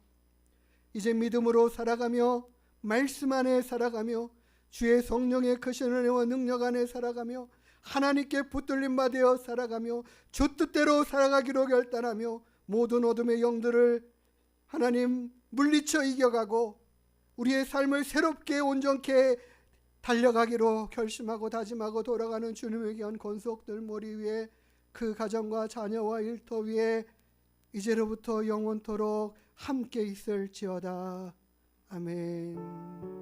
이제 믿음으로 살아가며 말씀 안에 살아가며 주의 성령의 크신 은혜와 능력 안에 살아가며 하나님께 붙들림 받아 살아가며 주 뜻대로 살아가기로 결단하며 모든 어둠의 영들을 하나님 물리쳐 이겨가고 우리의 삶을 새롭게 온전케 달려가기로 결심하고 다짐하고 돌아가는 주님의 귀한 권속들 머리 위에 그 가정과 자녀와 일터 위에 이제로부터 영원토록 함께 있을지어다. 아멘.